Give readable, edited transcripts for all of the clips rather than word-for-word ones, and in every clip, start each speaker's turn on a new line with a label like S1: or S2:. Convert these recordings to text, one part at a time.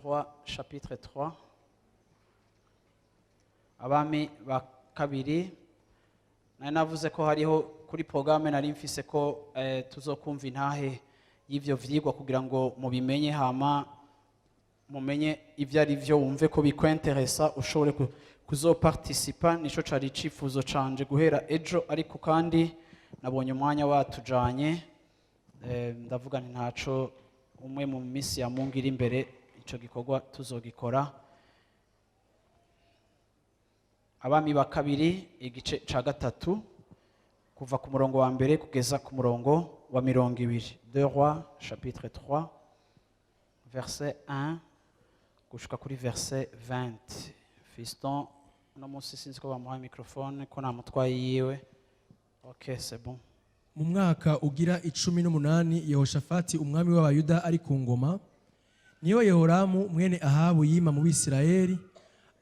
S1: Rois chapitre 3. Abami ba kabiri. Nari navuze ko hariho kuri programme nari mfise ko tuzokumva intahe y'ivyo vyigwa kugira ngo mubimenye hama mumenye ivyo ari vyo wumve ko bikwenteresa ushobore kuzoparticipa. Nico cari cifuzo canje guhera ejo, ariko kandi nabonye umwanya watujanye, ndavuga nti ntaco umwe mu misi ya Mungu iri imbere ico gikorwa tuzogikora. Abami ba kabiri igice ca gatatu kuva ku murongo wa mbere kugeza ku murongo wa 20. Deux Rois chapitre 3 verset 1 gushika kuri verset 20. Fiston no musi sinzi ko bamuha microphone ko namutwaye yiwe. OK, c'est bon.
S2: Mu mwaka ugira 18 Yehoshafati umwami w'Abayuda ari ku ngoma, niyo Yehoramu mwene Ahabu yima mu Bisirayeli,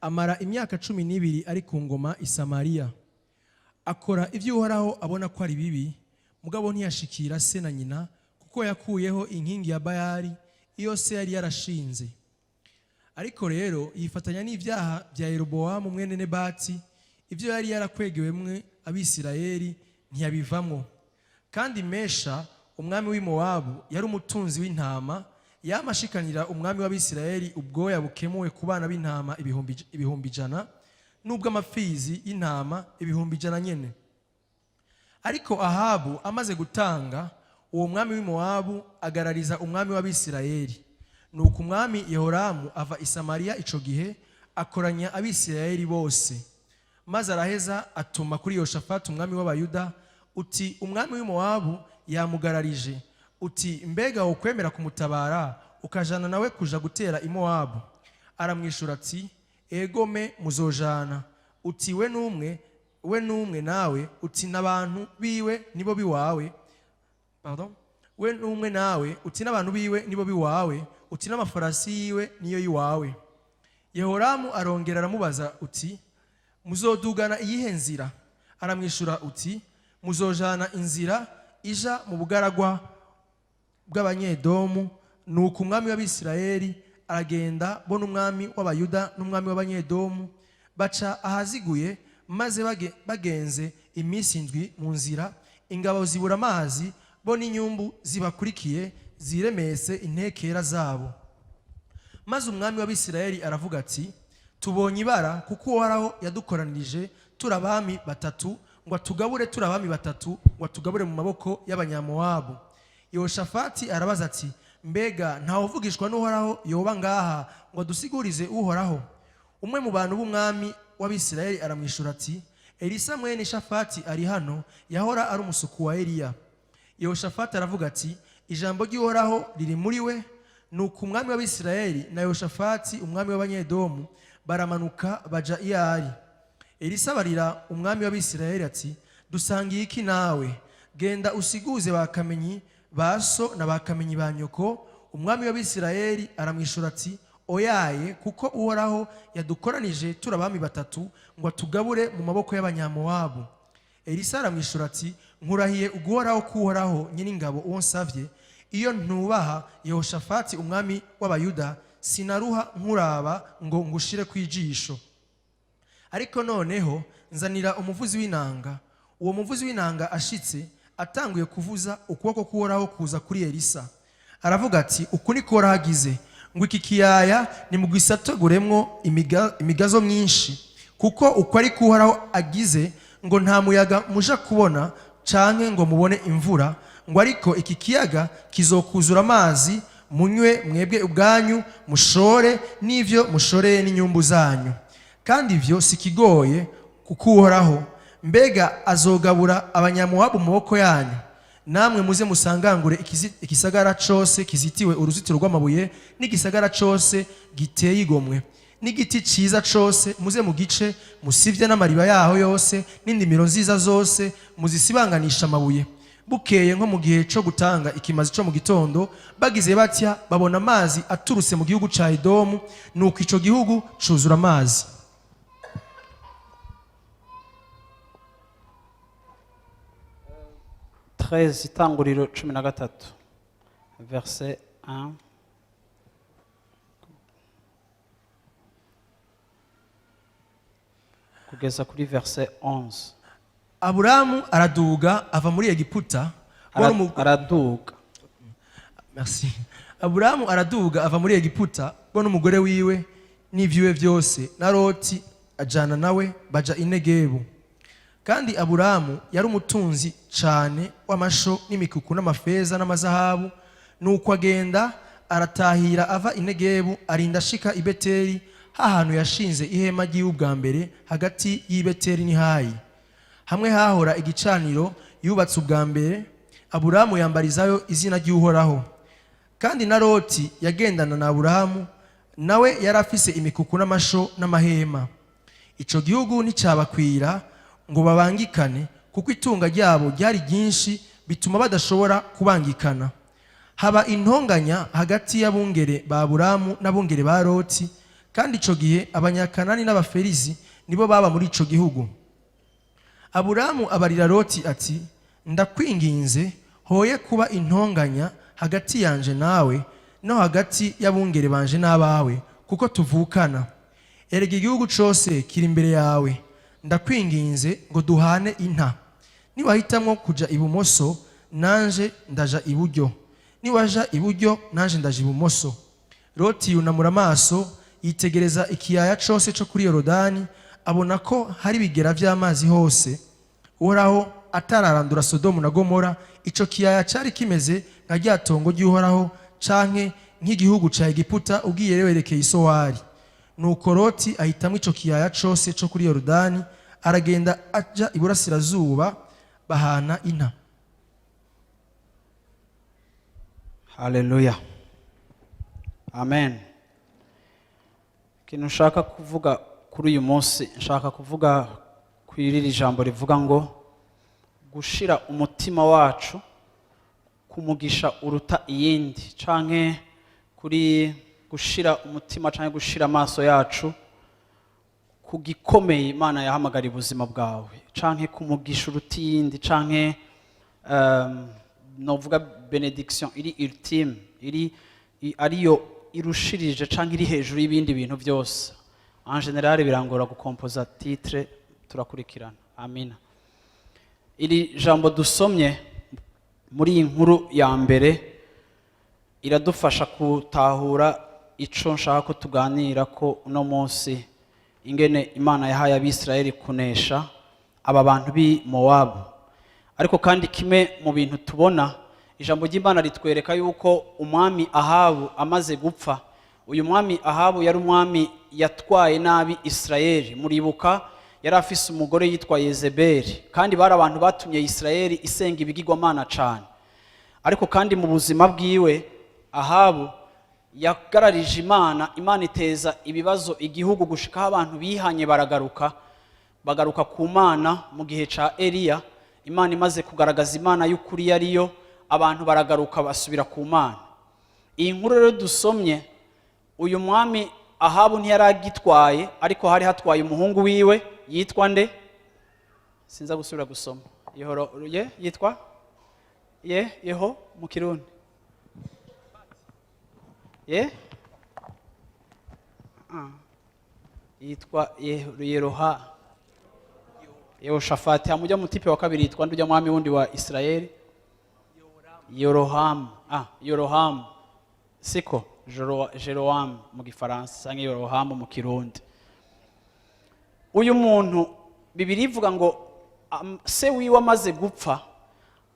S2: amara imyaka 12 ari ku ngoma i Samariya. Akora ivyo Uhoraho abona ko ari bibi, mugabo ntiyashikira se na nyina, kuko yakuyeho inkingi ya Bayali iyo se yari yarashinze. Ariko rero yifatanya n'ivyaha vya Yeroboamu mwene Nebati, ivyo yari yarakwegewemwe Abisirayeli ntiyabivamwo. Kandi Mesha umwami w'i Moabu yari umutunzi w'intama, yamashikanira umwami w'Abisirayeli ubwoya bukemuwe ku bana b'intama ibihumbi ijana, nubwo amafizi y'intama ibihumbi ijana nyene. Ariko Ahabu amaze gutanga, uwo mwami w'i Moabu agarariza umwami w'Abisirayeli. Nuko umwami Yehoramu ava i Samariya ico gihe, akoranya Abisirayeli bose. Maze araheza atuma kuri Yehoshafati umwami w'Abayuda, uti umwami w'i Moabu yamugararije, uti mbega wokwemera kumutabara ukajana nawe kuja gutera i Moabu? Aramwishura ati, egome muzojana. Uti we numwe nawe, uti n'abantu biwe nibo biwawe. We numwe nawe, uti n'abantu biwe nibo biwawe, uti n'amafarasi yiwe niyo yiwawe. Yehoramu arongera aramubaza uti, muzodugana iyihe nzira? Aramwishura uti, muzojana inzira ija mu bugaragwa bw'Abanyedomu. Nuko umwami w'Abisirayeli aragenda bona umwami w'Abayuda n'umwami w'Abanyedomu, baca ahaziguye, maze bagenze iminsi 7 mu nzira, ingabo zibura amazi, bo n'inyumbu zibakurikiye ziremese intekera zabo. Maze umwami w'Abisirayeli aravuga ati, tubonye ibara, kuko Uhoraho yadukoranirije turabami batatu, ngo atugabure turabami batatu, ngo atugabure mu maboko y'Abanyamoabu. Yehoshafati arabaza ati, mbega ntawuvugishwa n'Uhoraho yoba ngaha ngo dusigurize Uhoraho? Umwe mu bantu b'umwami w'Abisirayeli aramwishura ati, Elisa mwene Shafati ari hano, yahora ari umusuku wa Eliya. Yehoshafati aravuga ati, ijambo ry'Uhoraho riri muri we. Nuko umwami w'Abisirayeli na Yehoshafati umwami w'Abanyedomu baramanuka baja iyo ari. Elisa barira umwami w'Abisirayeli ati, dusangiye iki nawe? Genda usiguze bakamenyi baso na bakamenyi ba nyoko. Umwami w'Abisirayeli aramwishura ati, oyaye, kuko Uhoraho yadukoranije turabami batatu, ngo atugabure mu maboko y'Abanyamoabu. Elisa aramwishura ati, nkurahiye uguhoraho k'Uhoraho nyiringabo uwo nsavye, iyo ntubaha Yehoshafati umwami w'Abayuda, sinaruha nkuraba ngo ngushire kwijisho. Ariko noneho nzanira umuvuzi w'inanga. Uwo muvuzi w'inanga ashitse, atanguye kuvuza, ukuboko k'Uhoraho kuza kuri Elisa. Aravuga ati, uku niko Uhoraho agize, ngo iki kiyaya nimugwisataguremwo imigazo myinshi, kuko uko ari Uhoraho agize, ngo nta muyaga muja kubona canke ngo mubone imvura, ngo ariko iki kiyaga kizokuzura amazi, munywe mwebwe ubwanyu, mushore n'ivyo mushoreye n'inyumbu zanyu. Kandi ivyo sikigoye kuko Uhoraho, mbega azogabura Abanyamoabu mu maboko yanyu? namwe muze musangangure igisagara cyose kizitiwe uruzitiro rw'amabuye n'igisagara cyose giteye igomwe n'igiti cyiza cyose muze mu gice musibye n'amariba yaho yose n'indimiro nziza zose muzisibanganisha amabuye. Bukeye nko mu gihe cyo gutanga ikimazi cyo mu gitondo bagize batya babona amazi aturutse mu gihugu cya Edomu, nuko icyo gihugu cyuzura amazi.
S1: Itanguriro 13 verset 1 kugeza kuri verset 11.
S2: Abraham araduga ava muri Egiputa. Merci. Abraham araduga ava muri Egiputa bo n'umugore wiwe n'ivyiwe byose na Loti ajana nawe baja i Negebu. Kandi Abraham yari umutunzi cyane w'amasho n'imikuku n'amafeza n'amazahabu, nuko agenda aratahira ava i Negebu arinda ashika i Beteli, hahantu yashinze ihema ry'ubwa mbere hagati y'i Beteli n'ihayi, hamwe hahora igicaniro yubatse ubwa mbere. Abraham yambarizayo izina ry'Uhoraho. Kandi na Loti yagendana na Abraham, nawe yari afise imikuku n'amasho n'amahema. Ico gihugu nticyabakwira ngo babangikane, kuko itunga ryabo ryari ryinshi bituma badashobora kubangikana. Haba intonganya hagati y'abungere ba Abraham n'abungere ba Loti, kandi ico gihe abanyakanani n'abaferizi nibo baba muri ico gihugu. Abraham abarira Loti ati, ndakwinginze hoye kuba intonganya hagati yanje nawe no hagati y'abungere banje n'abawe, kuko tuvukana. Erega igihugu cyose kiri imbere yawe, ndakwinginze ngo duhane inta. Niwahitamwo kuja ibumoso nanje ndaja iburyo, niwaja iburyo nanje ndaja ibumoso. Loti yunamura amaso yitegereza ikiyaya cyose cyo kuri Yorodani, abona ko hari ibigera by'amazi hose. Uhoraho atararandura Sodomu na Gomora, ico kiyaya cyari kimeze nka rya tongo ry'Uhoraho canke nk'igihugu ca Egiputa ugiye werekeye Isowari. Nuko Loti ahitamwo ico kiyaya cyose cyo kuri Yorodani, aragenda aja iburasirazuba, bahana inta.
S1: Haleluya, amen. Ikintu nshaka kuvuga kuri uyu munsi, nshaka kuvuga kwirira ijambo rivuga ngo gushira umutima wacu kumugisha uruta iyindi, canke kuri gushira umutima canke gushira amaso yacu ku gikomeye Imana yahamagara ubuzima bwawe, canke kumugisha uruta iyindi, canke novuga bénédiction iri ultime, iri ariyo irushirije canke iri hejuru y'ibindi bintu byose. En general birangora gukompoza titre, turakurikirana. Amina. Iri jambo dusomye muri iyi nkuru ya mbere iradufasha gutahura ico nshaka ko tuganira ko uno munsi, ingene Imana yahaye Abisirayeli kunesha aba bantu bi Mowabu. Ariko kandi kimwe mu bintu tubona, ijambo ry'Imana ritwereka yuko umwami Ahabu amaze gupfa, uyu mwami Ahabu yari umwami yatwaye nabi Isirayeli. Muribuka yari afise umugore yitwa Yezebeli, kandi bari abantu batumye Isirayeli isenga ibigirwamana cyane. Ariko kandi mu buzima bwiwe Ahabu yagararije Imana, Imana iteza ibibazo igihugu gushikaho abantu bihanye bagaruka ku Mana. Mu gihe ca Eliya, Imana imaze kugaragaza Imana y'ukuri yariyo, abantu baragaruka basubira ku Mana. Iyi nkuru rero dusomye, uyu mwami Ahabu ntiyaragitwaye, ariko hari hatwaye umuhungu wiwe yitwa nde? Sinza gusubira gusoma. Yitwa Yeho mu Kirundi. Yitwa Yehoshafati. Hamujya mu tipe wa kabiri yitwa ndujya mwami wundi wa Israeli? Yorohamu. Siko Jeroam mu Gifaransa, cyangwa Yorohamu mu Kirundi. Uyu muntu Bibiliya ivuga ngo se wiwe amaze gupfa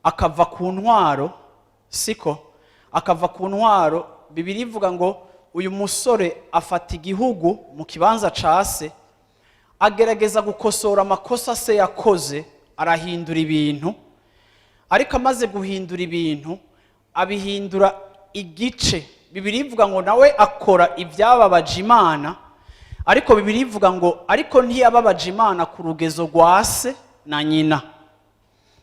S1: akava ku ntwaro, siko akava ku ntwaro. Bibiliya ivuga ngo uyu musore afata igihugu mu kibanza ca se, agerageza gukosora amakosa se yakoze, arahindura ibintu, ariko amaze guhindura ibintu abihindura igice. Bibiri ivuga ngo nawe akora ibyababaje Imana, ariko Bibiri ivuga ngo ariko ntiyababaje Imana ku rugezo rwa se na nyina.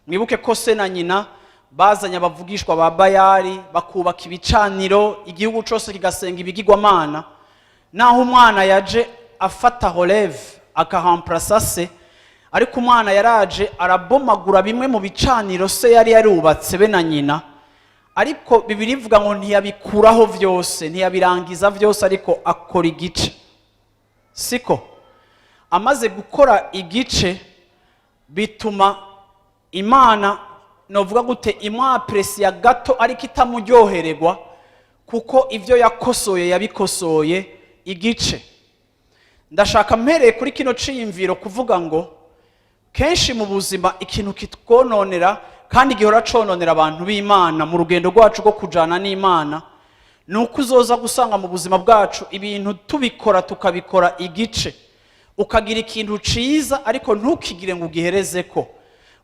S1: Mwibuke ko se na nyina bazanye abavugishwa ba Bayali bakubaka ibicaniro, igihugu cyose kigasenga ibigirwamana. Naho umwana yaje afata relève akahamplasa se, ariko umwana yaraje arabomagura bimwe mu bicaniro se yari yarubatse be na nyina, ariko Bibiri ivuga ngo ntiyabikuraho byose, ntiyabirangiza byose, ariko akora igice. Siko amaze gukora igice bituma Imana novuga gute imwapresiya gato, ariko itamuryohererwa, kuko ivyo yakosoye yabikosoye igice. Ndashaka mpereye kuri kino ciyumviro kuvuga ngo kenshi mu buzima ikintu kitwononera kandi gihora cononera abantu b'Imana mu rugendo rwacu rwo kujana n'Imana, nuko uzoza gusanga mu buzima bwacu ibintu tubikora tukabikora igice. Ukagira ikintu ciza ariko ntukigire ngo ugiherezeko,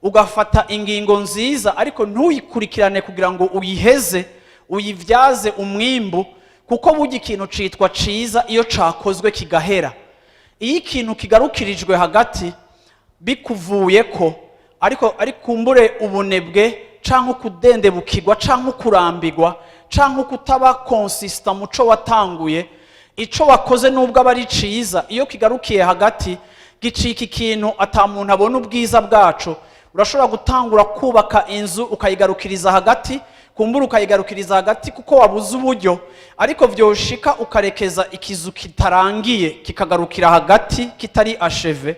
S1: ugafata ingingo nziza ariko ntuyikurikirane kugira ngo uyiheze uyivyaze umwimbu, kuko burya ikintu citwa ciza iyo cakozwe kigahera. Iyo ikintu kigarukirijwe hagati bikuvuyeko, ariko kumbure ubunebwe canke ukudendebukirwa canke ukurambirwa canke ukutaba consistent muco watanguye, ico wakoze nubwo aba ari ciza, iyo kigarukiye hagati gicika ikintu ata muntu abona ubwiza bwacu. Urashobora gutangura kubaka inzu ukayigarukiriza hagati, kumbura ukayigarukiriza hagati kuko wabuze uburyo, ariko vyoshika ukarekeza ikizu kitarangiye kikagarukira hagati kitari acheve.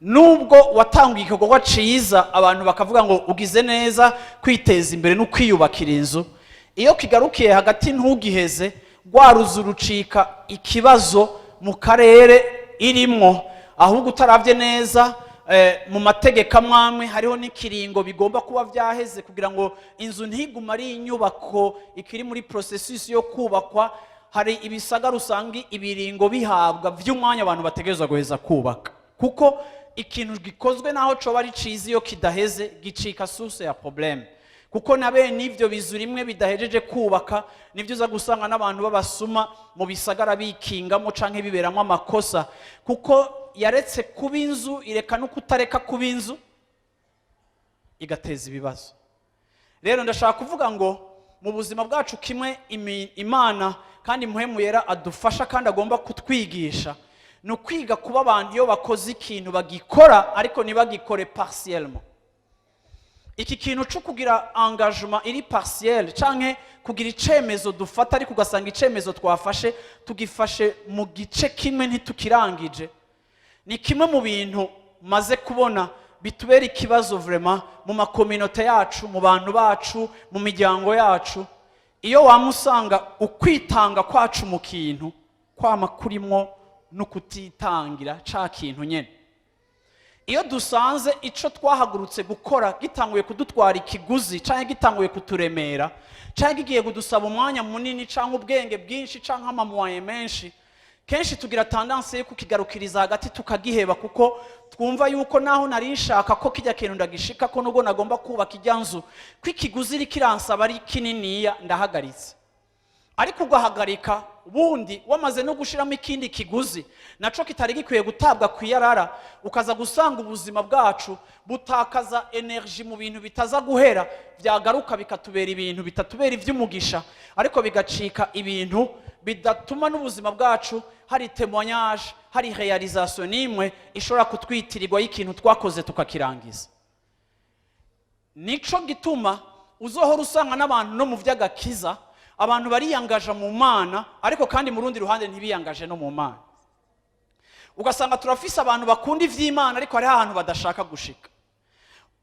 S1: Nubwo watanguye igikorwa ciza abantu bakavuga ngo ugize neza kwiteza imbere no kwiyubakira inzu, iyo kigarukiye hagati ntugiheze, rwaruzu rucika ikibazo mu karere irimwo, ahubwo utaravye neza mu mategeko amwamwe hariho n'ikiringo bigomba kuba vyaheze kugira ngo inzu ntiguma ari inyubako ikiri muri processus yo kubakwa. Hari ibisagara usanga ibiringo bihabwa vy'umwanya abantu bategerezwa guheza kubaka, kuko ikintu gikozwe naho coba ari ciza iyo kidaheze gicika source ya problème. Kuko nabe nivyo bizu rimwe bidahejeje kubaka nivyo uza gusanga n'abantu babasuma mu bisagara bikingamo canke biberamo amakosa, kuko yaretse kuba inzu ireka no kutareka kuba inzu igateza ibibazo. Rero ndashaka kuvuga ngo mu buzima bwacu kimwe Imana kandi muhemu yera adufasha kandi agomba kutwigisha no kwiga kuba abantu iyo bakoze ikintu bagikora ariko ntibagikore partiellement. Iki kintu cyo kugira engagement iri partiel canke kugira icemezo dufata ariko ugasanga icemezo twafashe tugifashe mu gice kimwe ntitukirangije, ni kimwe mu bintu maze kubona bitubera ikibazo vraiment mu makominote yacu, mu bantu bacu, mu miryango yacu. Iyo wamusanga ukwitanga kwacu mu kintu kwama kurimwo no kutitangira ca kintu nyene. Iyo dusanze ico twahagurutse gukora gitanguye kudutwara ikiguzi canke gitanguye kuturemera canke gigiye kudusaba umwanya munini canke ubwenge bwinshi canke amamoye menshi, kenshi tugira tendance yo kukigarukiriza hagati tukagiheba, kuko twumva yuko naho nari nshaka ko kijya kintu ndagishika ko nubwo nagomba kubaka ijyanzu kwikiguzi rikiransaba ari kininiya ndahagaritse. Ariko ugahagarika bundi wamaze no gushiramo ikindi kiguzi naco kitari gikwiye gutabwa kwiyarara, ukaza gusanga ubuzima bwacu butakaza energy mu bintu bitaza guhera, byagaruka bikatubera ibintu bitatubera ivy'umugisha, ariko bigacika ibintu bidatuma n'ubuzima bwacu hari témoignage, hari réalisation nimwe ishobora kutwitirirwa y'ikintu twakoze tukakirangiza. Nico gituma uzohora usanga n'abantu no mu vy'agakiza abantu bariyangaje mu Mana ariko kandi mu rundi ruhande ntibiyangaje no mu Mana. Ugasanga turafise abantu bakunda ivy'Imana ariko hari ahantu badashaka gushika.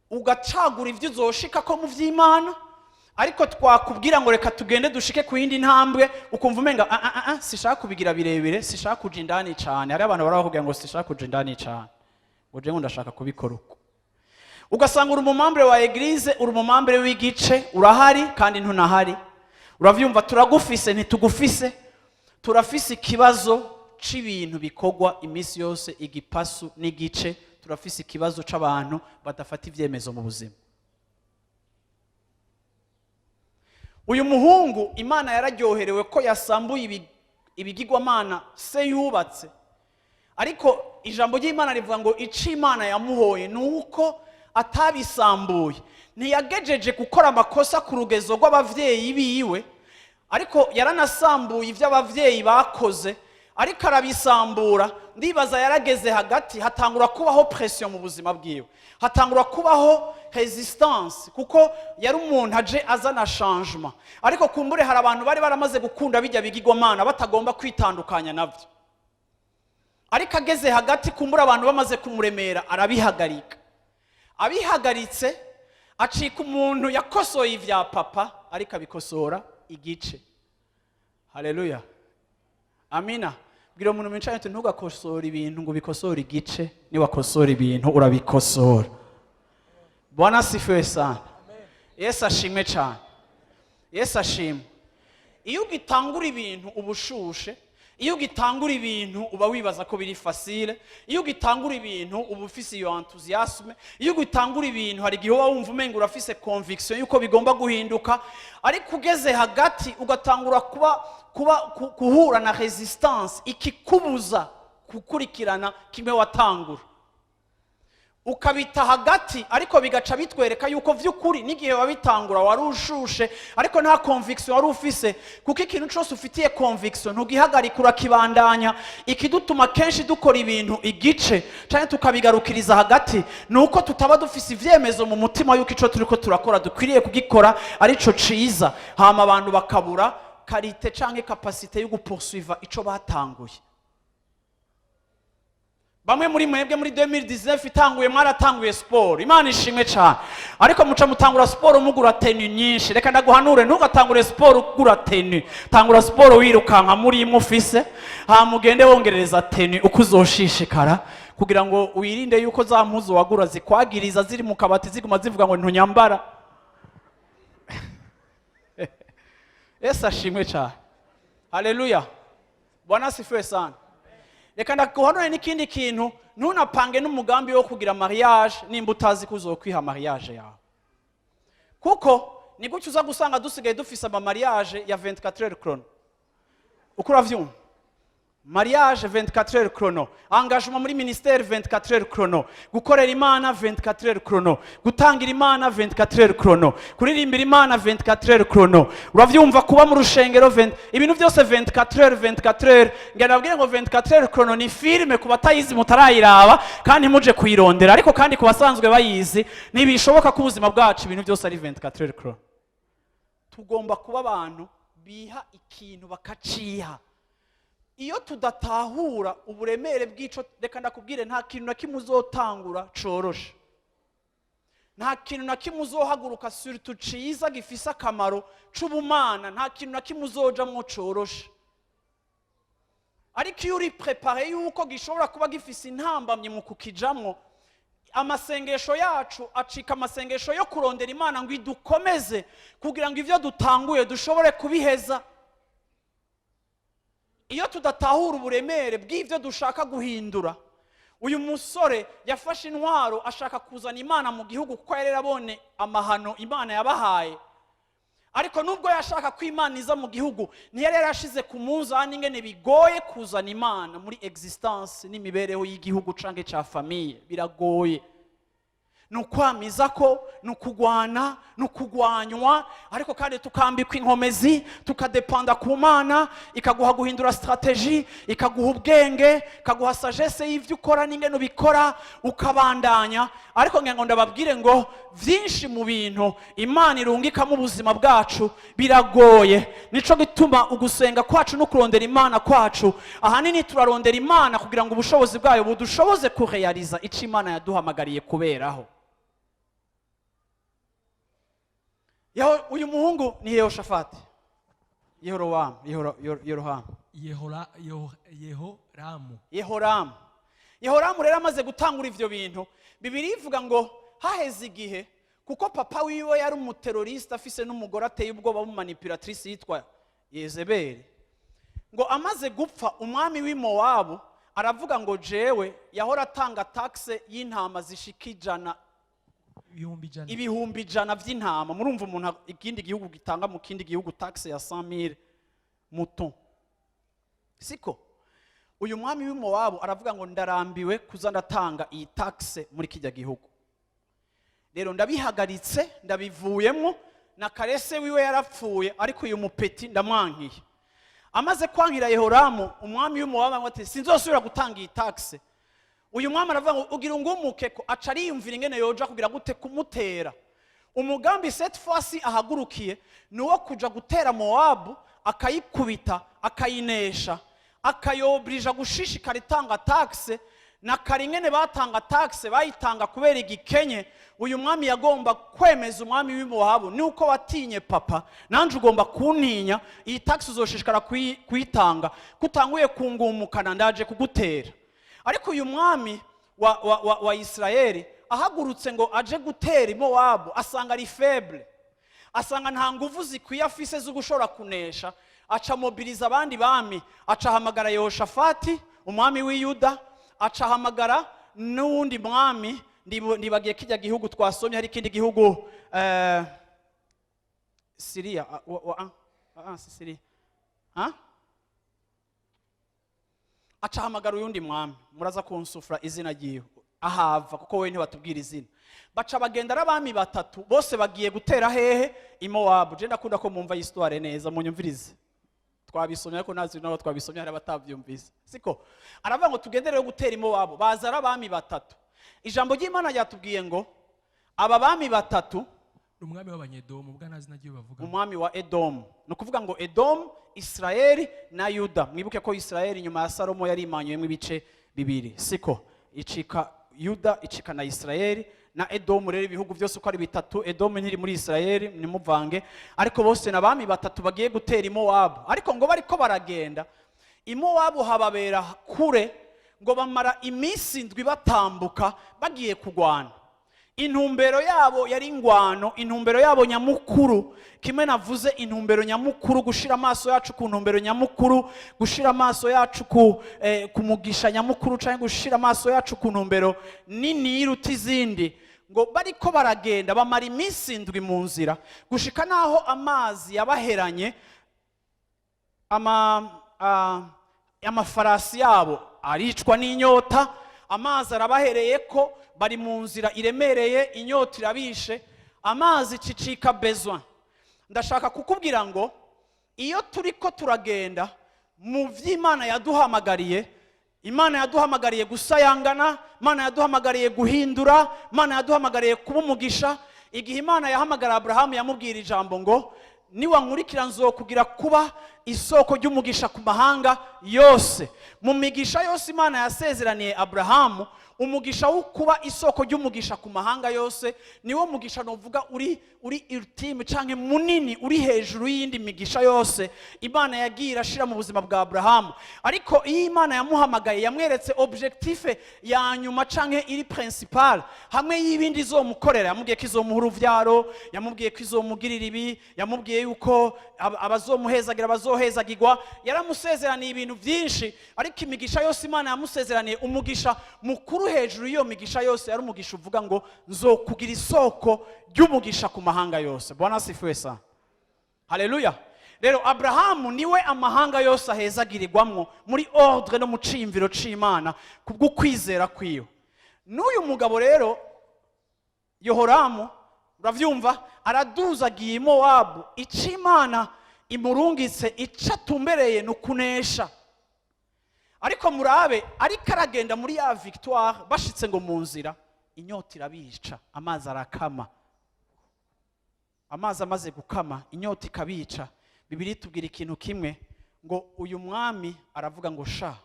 S1: Ugacagura ivyo uzoshika ko mu vy'Imana, ariko twakubwira ngo reka tugende dushike ku yindi ntambwe ukumva umenga sishaka kubigira birebire, sishaka kuja indani cyane. Hari abantu baravuga ngo sishaka kuja indani cyane, ngo je ngo ndashaka kubikora uko. Ugasanga uri umumambre wa eglise, uri umumambre w'igice, urahari kandi ntunahari. Uravyumva turagufise ntitugufise, turafise ikibazo c'ibintu bikogwa imisi yose igipasu n'igice, turafise ikibazo c'abantu badafata ivyemezo mu buzima. uyu muhungu Imana yararyoherewe ko yasambuye ibigirwamana se yubatse, ariko ijambo ry'Imana rivuga ngo ico Imana yamuhoye nuko atabisambuye. Ntiyagejeje gukora amakosa ku rugezo rw'abavyeyi biwe, ariko yaranasambuye ivyo abavyeyi bakoze, ariko arabisambura. Ndibaza yarageze hagati hatangura kubaho pression mu buzima bwiwe, hatangura kubaho resistance, kuko yari umuntu aje azana changement. Ariko kumbure hari abantu bari baramaze gukunda bijya bigirwamana batagomba kwitandukanya navyo, ariko ageze hagati kumbura abantu bamaze kumuremera arabihagarika. Abihagaritse acika umuntu yakosoye ivya papa, ariko abikosora igice. Haleluya, amina. Bwira umuntu mwicaye ati ntugakosora ibintu ngo bikosore igice, ni wakosora ibintu urabikosora. Bwana asifiwe sana. Yesu ashimwe cyane. Yesu ashimwe. Iyo ugitangura ibintu ubushushe, iyo ugitangura ibintu uba wibaza ko biri facile, iyo ugitangura ibintu uba ufise iyo enthusiasme, iyo ugitangura ibintu hari igihe wumva umenga urafise conviction yuko bigomba guhinduka, ariko ugeze hagati ugatangura kuhura na resistance ikikubuza gukurikirana kimwe watangura, ukabita hagati, ariko bigaca bitwereka yuko vy'ukuri n'igihe wabitangura wari ushushe ariko nta conviction wari ufise, kuko ikintu cyose ufitiye conviction ntugihagarika urakibandanya. Ikidutuma kenshi dukora ibintu igice cyane tukabigarukiriza hagati nuko tutaba dufise ivyemezo mu mutima yuko ico turiko turakora dukwiriye kugikora arico ciza, hama abantu bakabura karite canke capacité yo gupoursuivre ico batanguye. Bamwe muri mwebwe muri 2019 itanguye mwaratanguye sport, Imana ishimwe cyane, ariko muca mutangura sport mugura tenue nyinshi. Reka ndaguhanure ntugatangure sport ugura tenue, tangura sport wirukanka muri imwe ufise, mugende wongereza tenue uko uzoshishikara, kugira ngo wirinde yuko za mpuzu wagura zikwagiriza ziri mu kabati ziguma zivuga ngo ntunyambara. Yesu ashimwe cyane. Haleluya, Bwana asifiwe sana. Reka ndaguhanure n'ikindi kintu, ntunapange n'umugambi wo kugira mariage nimba utazi kuzokwiha mariage yawe, kuko ni gutyo uza gusanga dusigaye dufise ama mariage ya 24 heures chrono. Uko uravyumva? Mariage 24 heures chrono, engagement muri ministère 24 heures chrono, gukorera Imana 24 heures chrono, gutangira Imana 24 heures chrono, kuririmbira Imana 24 heures chrono. Uravyumva? Kuba mu rushengero ibintu byose 24 heures 24 heures. Ngenda nabwire ngo 24 heures chrono ni filme ku batayizi mutarayiraba kandi muje kuyirondera, ariko kandi ku basanzwe bayizi ntibishoboka ko ubuzima bwacu ibintu byose ari 24 heures chrono. Tugomba kuba abantu biha ikintu bakaciha. Iyo tudatahura uburemere bw'ico, reka ndakubwire nta kintu na kimwe uzotangura coroshe, nta kintu na kimwe uzohaguruka surtout ciza gifise akamaro c'ubumana, nta kintu na kimwe uzojamwo coroshe. Ariko iyo uri prepare yuko gishobora kuba gifise intambamye mu kukijamwo, amasengesho yacu acika amasengesho yo kurondera Imana ngo idukomeze kugira ngo ivyo dutanguye dushobore kubiheza. Iyo tudatahura uburemere bw'ivyo dushaka guhindura, uyu musore yafashe intwaro ashaka kuzana Imana mu gihugu kuko yari yarabone amahano Imana yabahaye, ariko nubwo yashaka ko Imana iza mu gihugu ntiyari yarashize ku munzani ingene bigoye kuzana Imana muri existence n'imibereho y'igihugu canke ca famille. Biragoye, nukwamiza ko, nukugwana, nukugwanywa, ariko kandi tukambikwa inkomezi, tukadepanda ku Mana, ikaguha guhindura strategie, ikaguha ubwenge, ikaguha sagesse y'ivyo ukora n'ingene ubikora, ukabandanya. Ariko ngengo ndababwire ngo vyinshi mu bintu Imana irungika mu buzima bwacu biragoye. Nico gituma ugusenga kwacu no kurondera Imana kwacu ahanini turarondera Imana kugira ngo ubushobozi bwayo budushoboze kurealiza ico Imana yaduhamagariye kuberaho. Uyu muhungu ni Yehoshafati, Yehoramu rero amaze gutangura ivyo bintu, Bibiliya ivuga ngo haheze igihe, kuko papa wiwe yari umuteroriste afise n'umugore ateye ubwoba w'umanipulatrice yitwa Yezebeli, ngo amaze gupfa umwami w'Imowabu aravuga ngo jewe yahora atanga taxe y'intama zishika 100 ibihumbi ijana vy'intama. Murumva umuntu ikindi gihugu gitanga mu kindi gihugu taxe ya 100,000 mouton, siko? Uyu mwami w'Imowabu aravuga ngo ndarambiwe kuza ndatanga iyi taxe muri kijya gihugu, rero ndabihagaritse, ndabivuyemo. Na karese wiwe yarapfuye, ariko uyu mupeti ndamwankiye. Amaze kwankira Yehoramu, umwami w'Imowabu ati sinzosubira gutanga iyi taxe. Uyu mwami aravuga ngo ugira ngumuke ko aca ariyumvira ingene yoja kugira gute kumutera. Umugambi cette fois-ci ahagurukiye nuwo kuja gutera Mowabu, akayikubita, akayinesha, akayobrija gushishikara itanga taxe. Na karingene batanga taxe bayitanga kubera igikenye. Uyu mwami yagomba kwemeza umwami w'Imowabu, nuko watinye papa nanje ugomba kuntinya, iyi taxe uzoshishikara kuyitanga, kutanguye kungumukana ndaje kugutera. Ariko uyu mwami wa Israeli ahagurutse ngo aje gutera Imowabu, asanga ari faible, asanga nta nguvu zikwiye afise zo gushora kunesha. Aca mobiliza abandi bami, aca hamagara Yehoshafati umwami w'Iyuda, aca hamagara n'uwundi mwami ndibagiye kijya gihugu twasomye, hari ikindi gihugu Syria, Syria, aca hamagara uyundi mwami, muraza kunsufura izina giye ahava kuko we ntibatubwira izina. Baca bagenda arabami batatu, bose bagiye gutera hehe? Imowabu. Je ndakunda ko mumva histoire neza, munyumvirize. Twabisomye ariko nazi nabo twabisomye hari abatavyumvise, siko? Aravuga ngo tugenderere gutera Imowabu. Baza arabami batatu. Ijambo ry'Imana ryatubwiye ngo aba bami batatu,
S2: umwami w'abanyedomu, ubwa nazi nagiye bavuga
S1: umwami wa Edomu. No kuvuga ngo Edomu, Israeli na Yuda. Mwibuke ko Israeli nyuma ya Salomo yari imanyuyemo ibice bibiri, siko? Icika Yuda, icika na Israeli na Edomu. Rero ibihugu byose uko ari bitatu, Edomu ntiri muri Israeli, nimuvange. Ariko bose nabami batatu bagiye gutera Imowabu. Ariko ngo bariko baragenda, Imowabu hababera kure, ngo bamara iminsi 7 batambuka bagiye kugwana. Intumbero yabo yari ingwano, intumbero yabo nyamukuru, kimwe navuze intumbero nyamukuru, gushira amaso yacu ku ntumbero nyamukuru, gushira amaso yacu ku mugisha nyamukuru, cyangwa gushira amaso yacu ku ntumbero nini iruta izindi. Ngo bariko baragenda bamara iminsi 7 mu nzira, gushika naho amazi yabaheranye, amafarasi yabo aricwa n'inyota. Amazi arabahereye ko bari mu nzira iremereye, inyota irabishe, amazi cicika besoin. Ndashaka kukubwira ngo iyo turiko turagenda mu vy'Imana yaduhamagariye, Imana yaduhamagariye gusayangana, Imana yaduhamagariye guhindura, Imana yaduhamagariye kuba umugisha. Igihe Imana yahamagara Abraham yamubwira ijambo ngo niwankurikira nzokugira kuba isoko ry'umugisha ku mahanga yose. Mu migisha yose Imana yasezeraniye Abraham, umugisha wo kuba isoko ry'umugisha ku mahanga yose niwo mugisha novuga uri ultime canke munini, uri hejuru y'indi migisha yose Imana yagiye irashira mu buzima bwa Abraham. Ariko iyi Imana yamuhamagaye yamweretse objectif ya nyuma canke iri principal, hamwe y'ibindi izomukorera. Yamubwiye ko izomuha uruvyaro, yamubwiye ko izomugirira ibi, yamubwiye yuko abazomuhezagira bazohezagirwa. Yaramusezeraniye ibintu byinshi, ariko imigisha yose Imana yamusezeraniye, umugisha mukuru hejuru iyo migisha yose yari umugisha uvuga ngo nzokugira isoko ry'umugisha ku mahanga yose. Bwana asifiwe sana, haleluya. Rero Abraham niwe amahanga yose ahezagirirwamwo muri ordre no mu cimviro c'Imana kubwo kwizera kwiyo. N'uyu mugabo rero Yehoramu, uravyumva, araduzagiye Imowabu, ic'Imana imurungitse icatumbereye nukunesha. Ariko murabe, ariko aragenda muri ya victoire, bashitse ngo mu nzira inyota irabica, amazi arakama. Amazi amaze gukama, inyota ikabica. Bibiri tubwira ikintu kimwe, ngo uyu mwami aravuga ngo sha,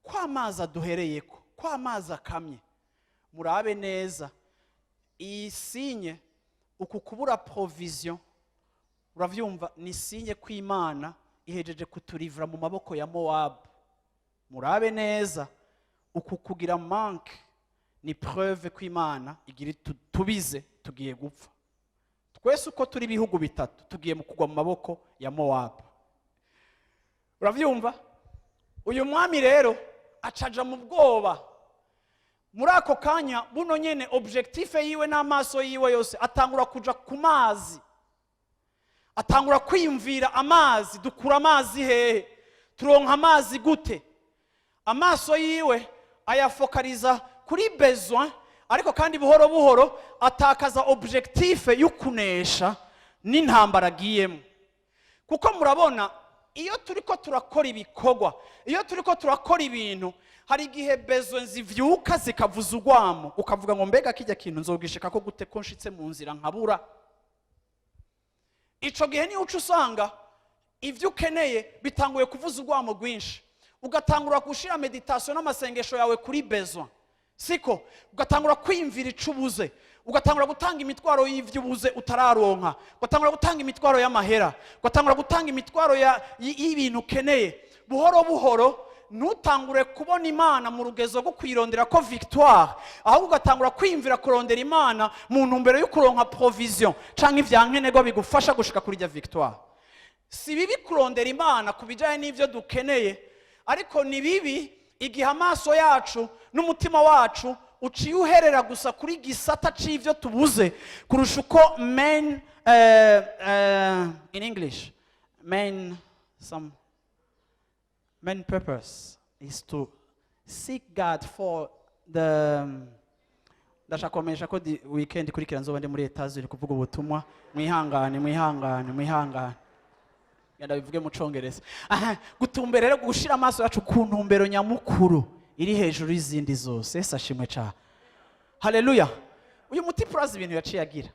S1: kwa amazi aduhereyeko, kwa amazi akamye. Murabe neza, iyi sinye, uku kubura provision, uravyumva, ni sinye ko Imana ihejeje kuturivura mu maboko ya Mowabu. Murabe neza, uku kugira manque ni preuve ko Imana igira tubize tugiye gupfa. Twese uko turi bihugu bitatu tugiye mu kugwa mu maboko ya Mowabu. Uravyumva? Uyu mwami rero acaja mu bwoba, muri ako kanya buno nyene objectif yiwe n'amaso yiwe yose atangura kuja ku mazi, atangura kwiyumvira amazi. Dukura amazi hehe? Turonka amazi gute? Amaso yiwe ayafokaliza kuri besoin, ariko kandi buhoro buhoro atakaza objectif y'ukunesha n'intambara agiyemo. Kuko murabona, iyo turiko turakora ibikorwa, iyo turiko turakora ibintu, hari igihe besoin zivyuka zikavuza urwamo, ukavuga ngo mbega kijya kintu nzogishika ko gute ko nshitse mu nzira nkabura. Ico gihe ni uca usanga ivyo ukeneye bitanguye kuvuza urwamo rwinshi, ugatangura gushira meditation n'amasengesho yawe kuri besoin, siko? Ugatangura kwiyumvira ico ubuze, ugatangura gutanga imitwaro y'ivyo ubuze utararonka, ugatangura gutanga imitwaro y'amahera, ugatangura gutanga imitwaro y'ibintu ukeneye. Buhoro buhoro nutangure kubona Imana mu rugezo rwo kwirondera ko victoire, ahubwo ugatangura kwiyumvira kurondera Imana mu ntumbero yo kuronka provision canke ivyankenerwa bigufasha gushika kuri rya victoire. Si bibi kurondera Imana kubijanye n'ivyo dukeneye, ariko ni bibi igihe amaso yacu n'umutima wacu uciye uherera gusa kuri gisata c'ivyo tubuze, kurusha uko in English main purpose is to seek God for the ndashakomesha ko di weekend kurikira nzoba ndi muri Etats-Unis kuvuga ubutumwa. Mwihangane yanda bivuge mu Congereza. Gutumbera rero gushira amaso yacu ku ntumbero nyamukuru iri hejuru y'izindi zose. Ese ashimwe cha. Haleluya. Uyu mutipurazi ibintu yaciye agira,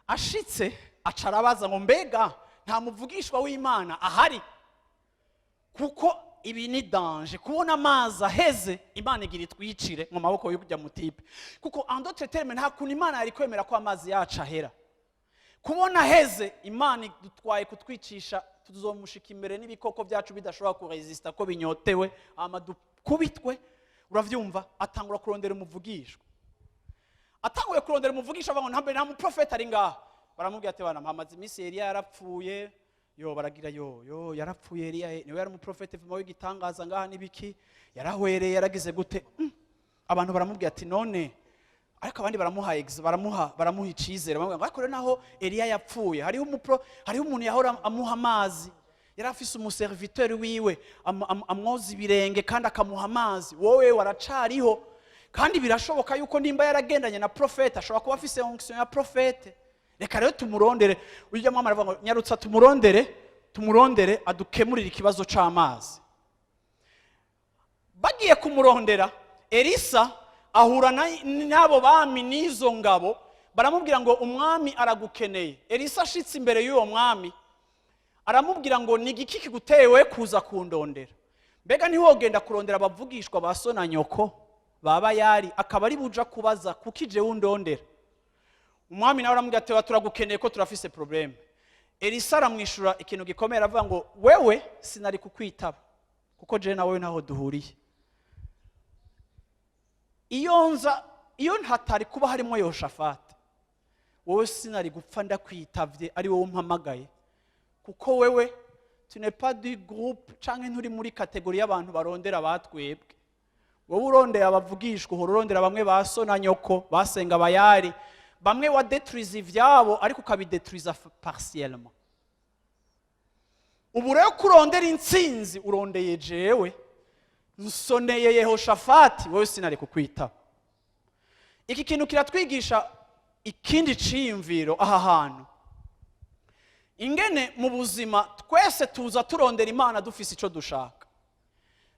S1: ashitse acarabaza ngo mbega nta muvugishwa w'Imana ahari, kuko ibi ni danger. Kubona amazi aheze Imana igira itwicire mu maboko yo kujya mutipe, kuko en d'autres termes nta kuntu Imana yari kwemera ko amazi yacu ahera. Kubona aheze Imana idutwaye kutwicisha, tuzomushika imbere n'ibikoko byacu bidashobora kuresista ko binyotewe, amadukubitwe. Uravyumva? Atangura kurondera umuvugishwa. Atanguye kurondera umuvugishwa avuga ngo nta muprofeta ari ngaha. Baramubwira ati bana mpamaze imisi Eliya yarapfuye. Yo baragira yo yarapfuye Eliya, niwe yari umuprofete vuma w'igitangaza ngaha nibiki, yarahwereye yaragize gute. Abantu baramubwira ati none, ariko abandi baramuha icizere, bamubwira ngo ariko rero naho Eliya yapfuye hariho umuntu yahora amuha amazi, yari afise umuserviteur wiwe amwoza ibirenge kandi akamuha amazi. Wowe waracariho, kandi birashoboka yuko nimba yaragendanye na profete ashobora kuba afise onction ya profete. Reka rero tumurondere. Ujya mwamara avuga ngo nyarutsa tumurondere adukemurira ikibazo c'amazi. Bagiye kumurondera, Elisa ahura n'abo bami n'izo ngabo, baramubwira ngo umwami aragukeneye. Elisa ashitse imbere y'uwo mwami aramubwira ngo ni igiki kigutewe kuza kundondera? Mbega ntiwogenda kurondera abavugishwa ba so na nyoko baba yari akaba ari buja kubaza kukije wundondera? Umwami nawe aramubwira ati turagukeneye ko turafise problem. Elisa aramwishura ikintu gikomeye, avuga ngo wewe sinari kukwitaba kuko je nawe naho duhuriye. Iyo ntatari kuba harimo Yoshafati, wowe sinari gupfa ndakwitavye ari wowe umpamagaye, kuko wewe tu n'es pas du groupe canke nturi muri kategori y'abantu barondera batwebwe. Wowe urondeye abavugishwa, urondera bamwe ba so na nyoko basenga bayari, bamwe wa détruise ivyabo ariko ukabidétruisa partiellement. Ubu rero kurondera intsinzi urondeye jewe, nsoneye Yehoshafati, wowe sinari kukwita. Iki kintu kiratwigisha ikindi ciyumviro aha hantu, ingene mu buzima twese tuza turondera Imana dufise ico dushaka.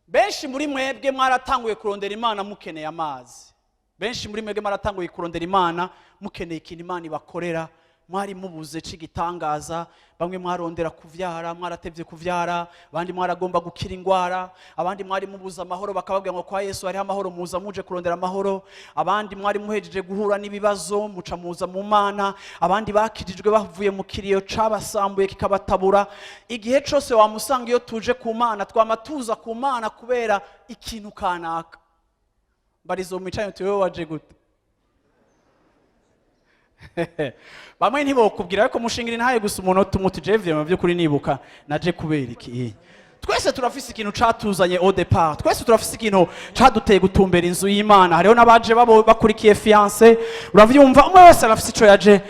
S1: Benshi muri mwebwe mwaratanguye kurondera Imana mukeneye amazi. Benshi muri mwebwe mwaratanguye kurondera Imana mukeneye ikintu Imana ibakorera, mwari mubuze c'igitangaza. Bamwe mwarondera kuvyara, mwaratevye kuvyara, abandi mwaragomba gukira ingwara, abandi mwari mubuza amahoro bakababwira ngo kwa Yesu hari amahoro, muza muje kurondera amahoro. Abandi mwari muhejeje guhura n'ibibazo, muca muza mu Mana. Abandi bakijijwe bavuye mu kiriyo cabasambuye kikabatabura. Igihe cose wamusanga iyo tuje ku Mana, twamatuza ku Mana kubera ikintu kanaka. Barizo mwicaye tuwe waje gute? Bamwe ntibokubwira ariko mushingira ntaye gusa umuntu tumutuje vyema byo kuri nibuka naje kubera iki. twese turafise ikintu catuzanye au départ, twese turafise ikintu caduteye gutumbera inzu y'Imana. Hariho n'abaje bakurikiye fiancé, uravyumva, umwe wese arafise ico yaje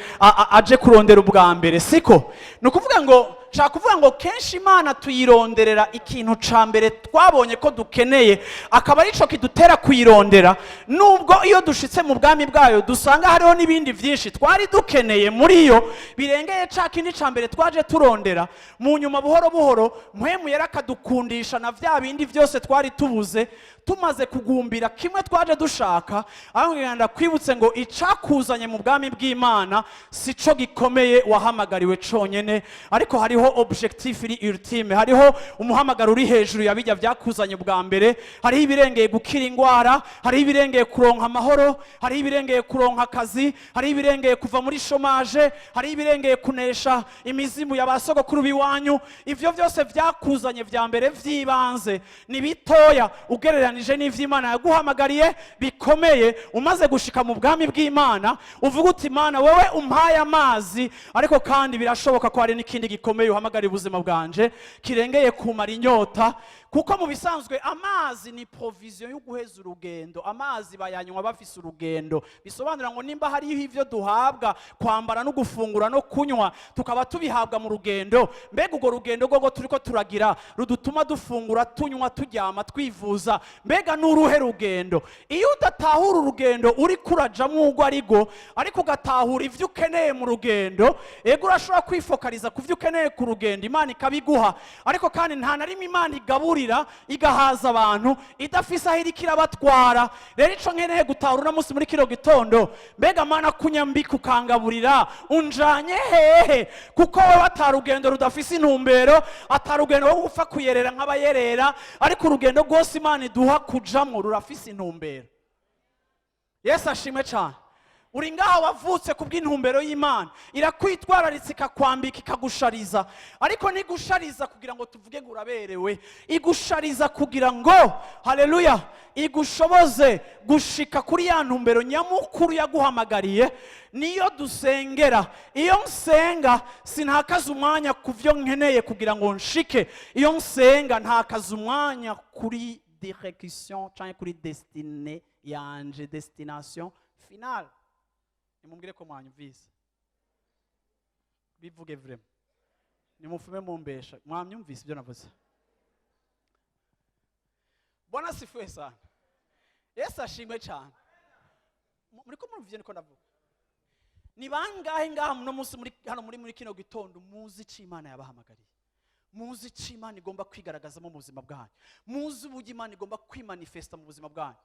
S1: aje kurondera ubwa mbere, siko? Nukuvuga ngo nshaka kuvuga ngo kenshi Imana tuyironderera ikintu ca mbere twabonye ko dukeneye, akaba arico kidutera kuyirondera, nubwo iyo dushitse mu bwami bwayo dusanga hariho n'ibindi vyinshi twari dukeneye muri yo birengeye ca kindi ca mbere twaje turondera. Mu nyuma buhoro buhoro mpwemu yera akadukundisha na vya bindi vyose twari tubuze, tumaze kugumbira kimwe twaje dushaka. Aho ngenda kwibutse ngo icakuzanye mu bwami bw'Imana sico gikomeye wahamagariwe conyene, ariko hariho objectif iri ultime, hariho umuhamagaro uri hejuru ya bijya vyakuzanye bwa mbere. Hariho ibirengeye gukira ingwara, hariho ibirengeye kuronka amahoro, hariho ibirengeye kuronka akazi, hariho ibirengeye kuva muri chômage, hariho ibirengeye kunesha imizimu y'abasogokuru biwanyu. Ivyo vyose vyakuzanye vya mbere vyibanze ni bitoya ugereranije n'ivy'Imana yaguhamagariye bikomeye. Umaze gushika mu bwami bw'Imana uvuga uti Imana wewe umpaye amazi, ariko kandi birashoboka ko hari n'ikindi gikomeye uhamagariye ubuzima bwanje kirengeye kumara inyota. Kuko mu bisanzwe amazi ni provision yo guheza urugendo. Amazi bayanywa bafise urugendo, bisobanura ngo nimba hariho ivyo duhabwa kwambara no gufungura no kunywa tukaba tubihabwa mu rugendo, mbega urwo rugendo gogo turiko turagira rudutuma dufungura, tunywa, turyama, twivuza, mbega n'uruhe rugendo? Iyo udatahura urugendo uri kurajamwo urwo arigo, ariko ugatahura ivyo ukeneye mu rugendo, ego urashobora kwifokaliza ku vyo ukeneye ku rugendo, Imana ikabiguha. Ariko kandi nta na rimwe Imana igabura igahaza abantu idafise aho iriko irabatwara. Rero ico nkeneye gutahura uno munsi muri kino gitondo, mbega Mana kunyambika ukangaburira unjanye hehe? Kuko wowe atarugendo rudafise intumbero, atarugendo wo gupfa kuyerera nk'abayerera, ariko urugendo rwose Imana iduha kujamwo rurafise intumbero. Yesu ashimwe cane. Uri ngaho wavutse kubw'intumbero y'Imana, irakwitwararitse ikakwambika ikagushariza, ariko nigushariza kugira ngo tuvuge ngo uraberewe, igushariza kugira ngo haleluya igushoboze gushika kuri ya ntumbero nyamukuru yaguhamagariye. Niyo dusengera. Iyo nsenga sinakaza umwanya kuvyo nkeneye kugira ngo nshike, iyo nsenga ntakaza umwanya kuri direction cyangwa kuri destinée yanje, destination finale. Nimumbwire ko mwanyumvise, bivuge vrema, nimufume mumbesha mwamyumvise ibyo navuze. Bwana sifiwe sana. Yesu ashimwe cyane. Muriko muruvye niko ndavuga. Ni bangahe ngaha no munsi muri hano muri kino gitondo muzi ico Imana yabahamagariye, muzi ico Imana igomba kwigaragaza mu buzima bwanyu, muzi uburyo Imana igomba kwimanifesta mu buzima bwanyu.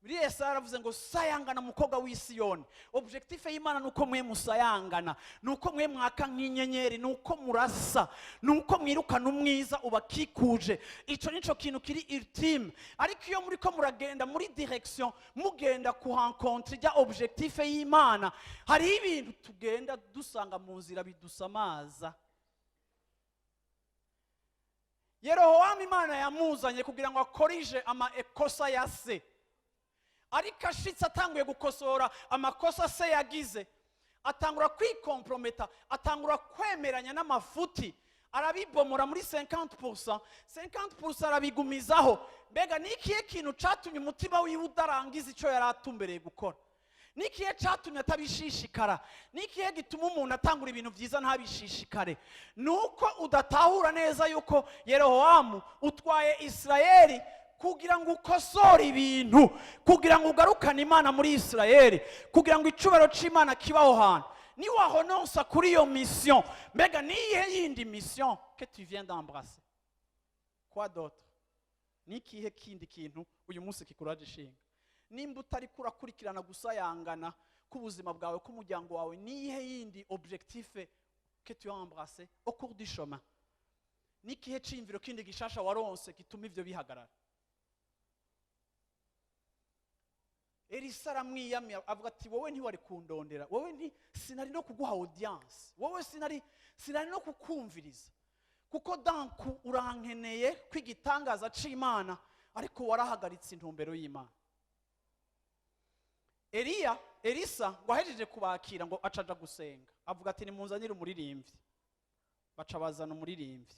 S1: Muri Yesaya aravuze ngo sayangana mukobwa w'Isiyoni. Objectif y'Imana nuko mwe musayangana, nuko mwe mwaka nk'inyenyeri, nuko murasa, nuko mwirukana umwiza ubakikuje. Ico nico kintu kiri ultime. Ariko iyo muri ko muragenda muri direction mugenda ku rencontre ya objectif y'Imana, hari ibintu tugenda dusanga mu nzira bidusamaza. Yerohoamu Imana yamuzanye kugira ngo akorije ama ekosa ya se, ariko ashitse atanguye gukosora amakosa se yagize, atangura kwikomprometa, atangura kwemeranya n'amafuti, arabibomora muri 50%, 50% arabigumizaho. Mbega nikiye kintu catumye umutima wiwe udarangiza ico yaratumbereye gukora? Nikiye catumye atabishishikara? Nikiye gituma umuntu atangura ibintu vyiza ntabishishikare? Nuko udatahura neza yuko Yerohoamu utwaye Israeli kugira ngo ukosore ibintu, kugira ngo ugarukane Imana muri Israeli, kugira ngo icubero c'Imana kibaho hantu. Ni wahononsa kuri iyo mission, mbega niyihe yindi mission que tu viens d'embrasser? Quoi d'autre? Nikihe kindi kintu uyu munsi kikuraje ishinga? Nimba utari kurakurikirana gusayangana k'ubuzima bwawe, k'umuryango wawe, niyihe yindi objectif que tu as embrassé au cours du chemin? Nikihe cimviro kindi gishasha waronse gituma ivyo bihagarara? Elisa aramwiyamye avuga ati wowe ntiwari kundondera, wowe sinari no kuguha audience, wowe sinari no kukumviriza, kuko danku urankeneye kwigitangaza c'Imana, ariko warahagaritse intumbero y'Imana. Elisa ngo ahejeje kubakira ngo acaja gusenga, avuga ati nimunzanire umuririmbyi. Baca bazana umuririmbyi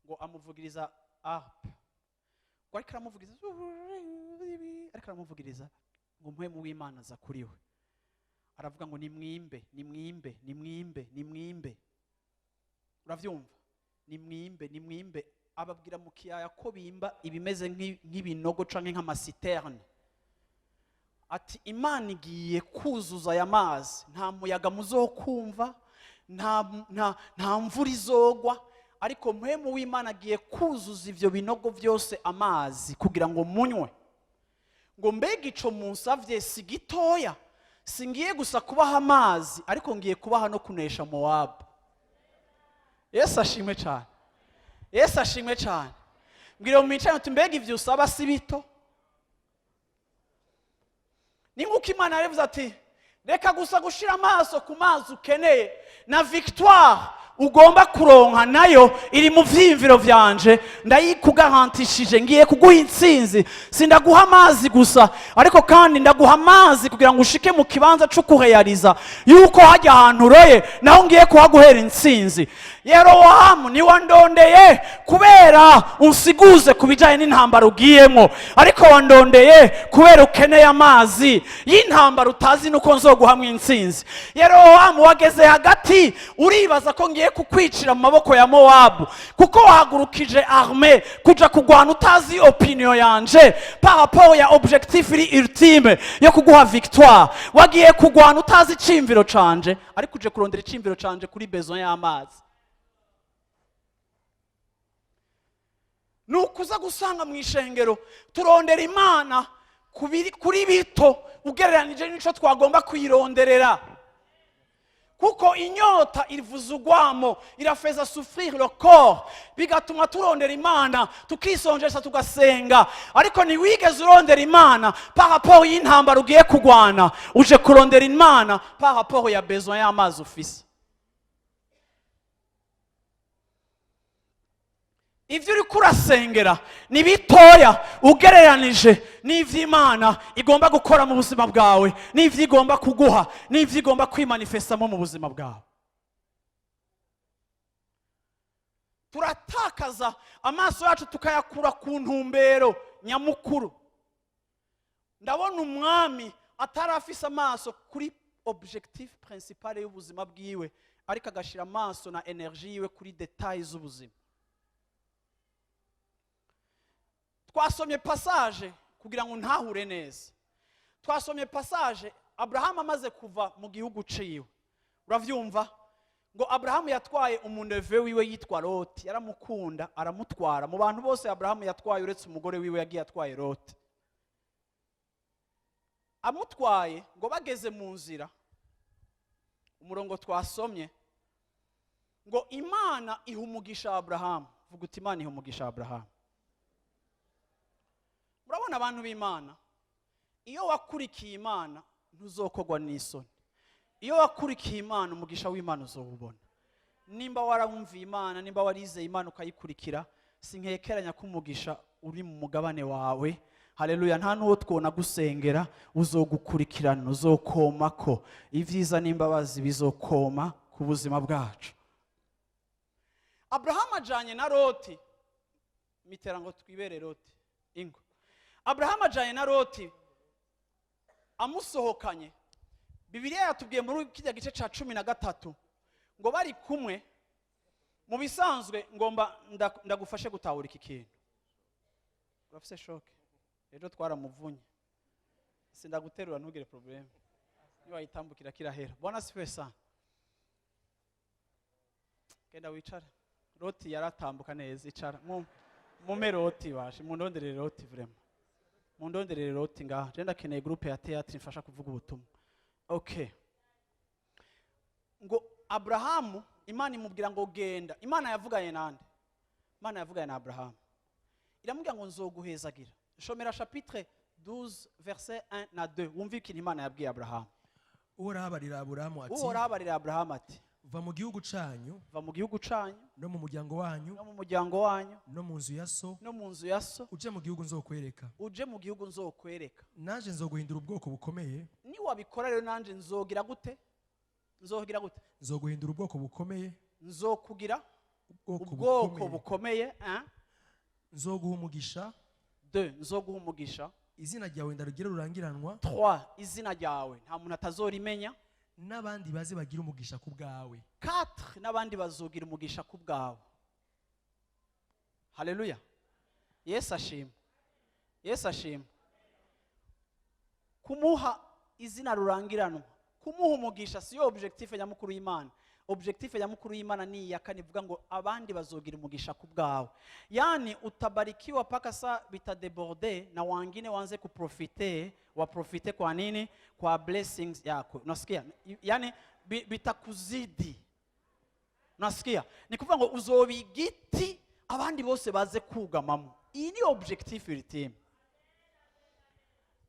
S1: ngo amuvugiriza harpe ngo ariko aramuvugiriza ngo mpwemu w'Imana aza kuri we aravuga ngo nimwimbe nimwimbe nimwimbe nimwimbe uravyumva nimwimbe nimwimbe ababwira mu kiyaya ko bimba ibimeze nk'ibinogo canke nk'amasiterne ati Imana igiye kuzuza aya mazi nta muyaga muzokumva nta mvura izogwa ariko mpwemu w'Imana agiye kuzuza ivyo binogo byose amazi kugira ngo munywe ngo mbega ico munsavye si gitoya singiye gusa kubaha amazi ariko ngiye kubaha no kunesha Mowabu. Yesu ashimwe cyane. Yesu ashimwe cyane. Mbwira umwicaye uti mbega ivyo usaba si bito. Ni nk'uko Imana yavuze ati reka gusa gushira amaso ku mazi ukeneye na victoire ugomba kuronka nayo iri mu vyimviro vyanje ndayikugarantishije ngiye kuguha intsinzi sindaguha amazi gusa ariko kandi ndaguha amazi kugira ngo ushike mu kibanza cyo kurealiza yuko hajya ahantu uroye naho ngiye kuhaguhera intsinzi. Yeroboamu ni wandondeye kubera unsiguze kubijanye n'intambara ugiyemo ariko wandondeye kubera ukeneye amazi y'intambara utazi nuko nzoguhamwe intsinzi. Yeroboamu wageze hagati uribaza ko ngiye kukwicira mu maboko ya Mowabu kuko wahagurukije armée kuja kugwana utazi opinion yanje par rapport ya objectif ultime yo kuguha victoire. Wagiye kugwana utazi icimviro canje ariko uje kurondera icimviro canje kuri besoin y'amazi. Nukuza gusanga mu ishengero turondera Imana kuri bito ugereranije n'ico twagomba kuyironderera kuko inyota irivuza ugwamo irafeza souffrir le corps bigatuma turondera Imana tukisonjesha tugasenga ariko ni wigeze urondera Imana par rapport y'intambara ugiye kugwana uje kurondera Imana par rapport ya besoin y'amazi ufise. Ivyo uri kurasengera ni bitoya ugereranije n'ivy'Imana igomba gukora mu buzima bwawe n'ivyo igomba kuguha n'ivyo igomba kwimanifestamo mu buzima bwawe. Turatakaza amaso yacu tukayakura ku ntumbero nyamukuru. Ndabona umwami atarafise amaso kuri objectif principal y'ubuzima bwiwe ariko agashira amaso na energie yiwe kuri details z'ubuzima. Twasomye passage kugira ngo ntahure neza. Twasomye passage Abrahama amaze kuva mu gihugu ciwe. Uravyumva ngo Abraham yatwaye umuneve wiwe yitwa Loti yaramukunda aramutwara mu bantu bose Abraham yatwaye uretse umugore wiwe yagiye atwaye Loti. Amutwaye ngo bageze mu nzira umurongo twasomye ngo Imana ihumugisha Abraham. Vuga uti Imana ihumugisha Abraham. Murabona abantu b'Imana iyo wakurikiye Imana ntuzokogwa n'isoni. Iyo wakurikiye Imana umugisha w'Imana uzobubona. Nimba waramumviye Imana nimba warizeye Imana ukayikurikira sinkekeranya ko umugisha uri mu mugabane wawe. Haleluya. Nta nuwo twona gusengera uzogukurikirana uzokomako ivyiza n'imbabazi bizokoma ku buzima bwacu. Abraham ajanye na Loti mitera ngo twibere Loti ingo. Abraham ajanye na Loti amusohokanye. Bibiliya yatubwiye muri kijya gice ca 13 ngo bari kumwe mu bisanzwe ngomba ndagufashe gutahura iki kintu. Urafise shoke ejo twaramuvunye sindaguterura ntugire problem niba yitambukira kirahera. Bwana sifiwe sana. Kenda wicara. Loti yaratambuka neza icara mume Loti bashe mundonderere Loti vraiment mundonderere Loti ngaha je ndakeneye groupe ya théâtre ifasha kuvuga ubutumwa. Okay. Ngo Abraham Imana imubwira ngo genda. Imana yavuganye nande? Imana yavuganye na Abraham. Iramubwira ngo nzoguhezagira. Shomera chapitre 12 verset 1 na 2. Wumvikira Imana yabwiye Abraham.
S2: Uhorabarira Abraham ati
S1: Uhorabarira Abraham ati
S2: va mu gihugu canyu
S1: no mu
S2: muryango wanyu no mu nzu ya so uje mu gihugu nzokwereka nanje nzoguhindura ubwoko bukomeye.
S1: Ni wabikora rero nanje nzogira gute
S2: nzoguhindura ubwoko bukomeye
S1: nzokugira ubwoko bukomeye
S2: nzoguha umugisha
S1: 2 nzoguha umugisha
S2: izina ryawe ndarugire rurangiranwa
S1: 3 izina ryawe nta muntu atazorimenya
S2: n'abandi baze bagira umugisha ku bwawe
S1: 4 n'abandi bazogira umugisha ku bwawe. Haleluya. Yesu ashimwe. Yesu ashimwe. Kumuha izina rurangiranwa, kumuha umugisha siyo objectif nyamukuru y'Imana. Objectif nyamukuru y'Imana ni ya kane ivuga ngo abandi bazogira umugisha ku bwawe. Yani utabarikiwa paka sa bitadeborde na wangine wanze kuprofite, waprofite kwa nini? Kwa blessings yako. Unasikia? Yani bitakuzidi. Unasikia? Ni kuvuga ngo uzobigiti abandi bose baze kugamamo. Iyi ni objectif ultime.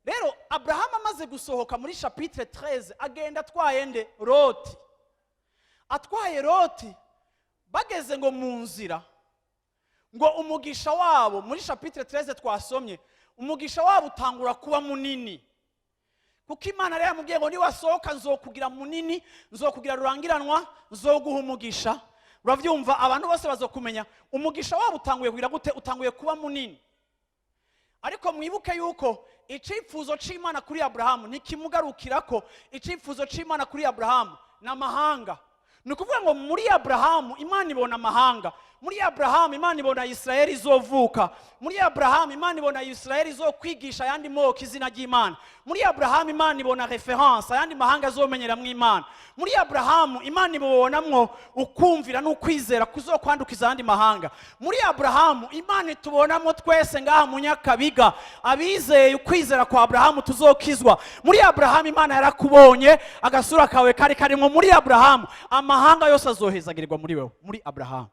S1: Rero Abraham amaze gusohoka muri chapitre 13 agenda atwaye Loti. Atwaye Loti bageze ngo mu nzira ngo umugisha wabo muri chapitre 13 twasomye umugisha wabo utangura kuba munini kuko Imana rero yamubwiye ngo niwasohoka nzokugira munini nzokugira rurangiranwa nzoguha umugisha. Uravyumva abantu bose bazokumenya umugisha wabo utanguye kugira gute utanguye kuba munini. Ariko mwibuke yuko icifuzo c'Imana kuri Abraham nikimugarukirako icifuzo c'Imana kuri Abraham n'amahanga. Nukuvuga ngo muri Abraham Imana ibona amahanga, muri Abraham Imana ibona Israeli izovuka, muri Abraham Imana ibona Israeli izokwigisha yandi moko izina ry'Imana, muri Abraham Imana ibona reference yandi mahanga azomenyera mu Imana, muri Abraham Imana ibonamwo ukumvira n'ukwizera kuzokwandukiza yandi mahanga, muri Abraham Imana itubonamwo twese ngaha mu Nyakabiga abizeye ukwizera kwa Abraham tuzokizwa, muri Abraham Imana yarakubonye agasura kawe kari karimo muri Abraham amahanga yose azohezagirirwa muri wewe muri Abraham.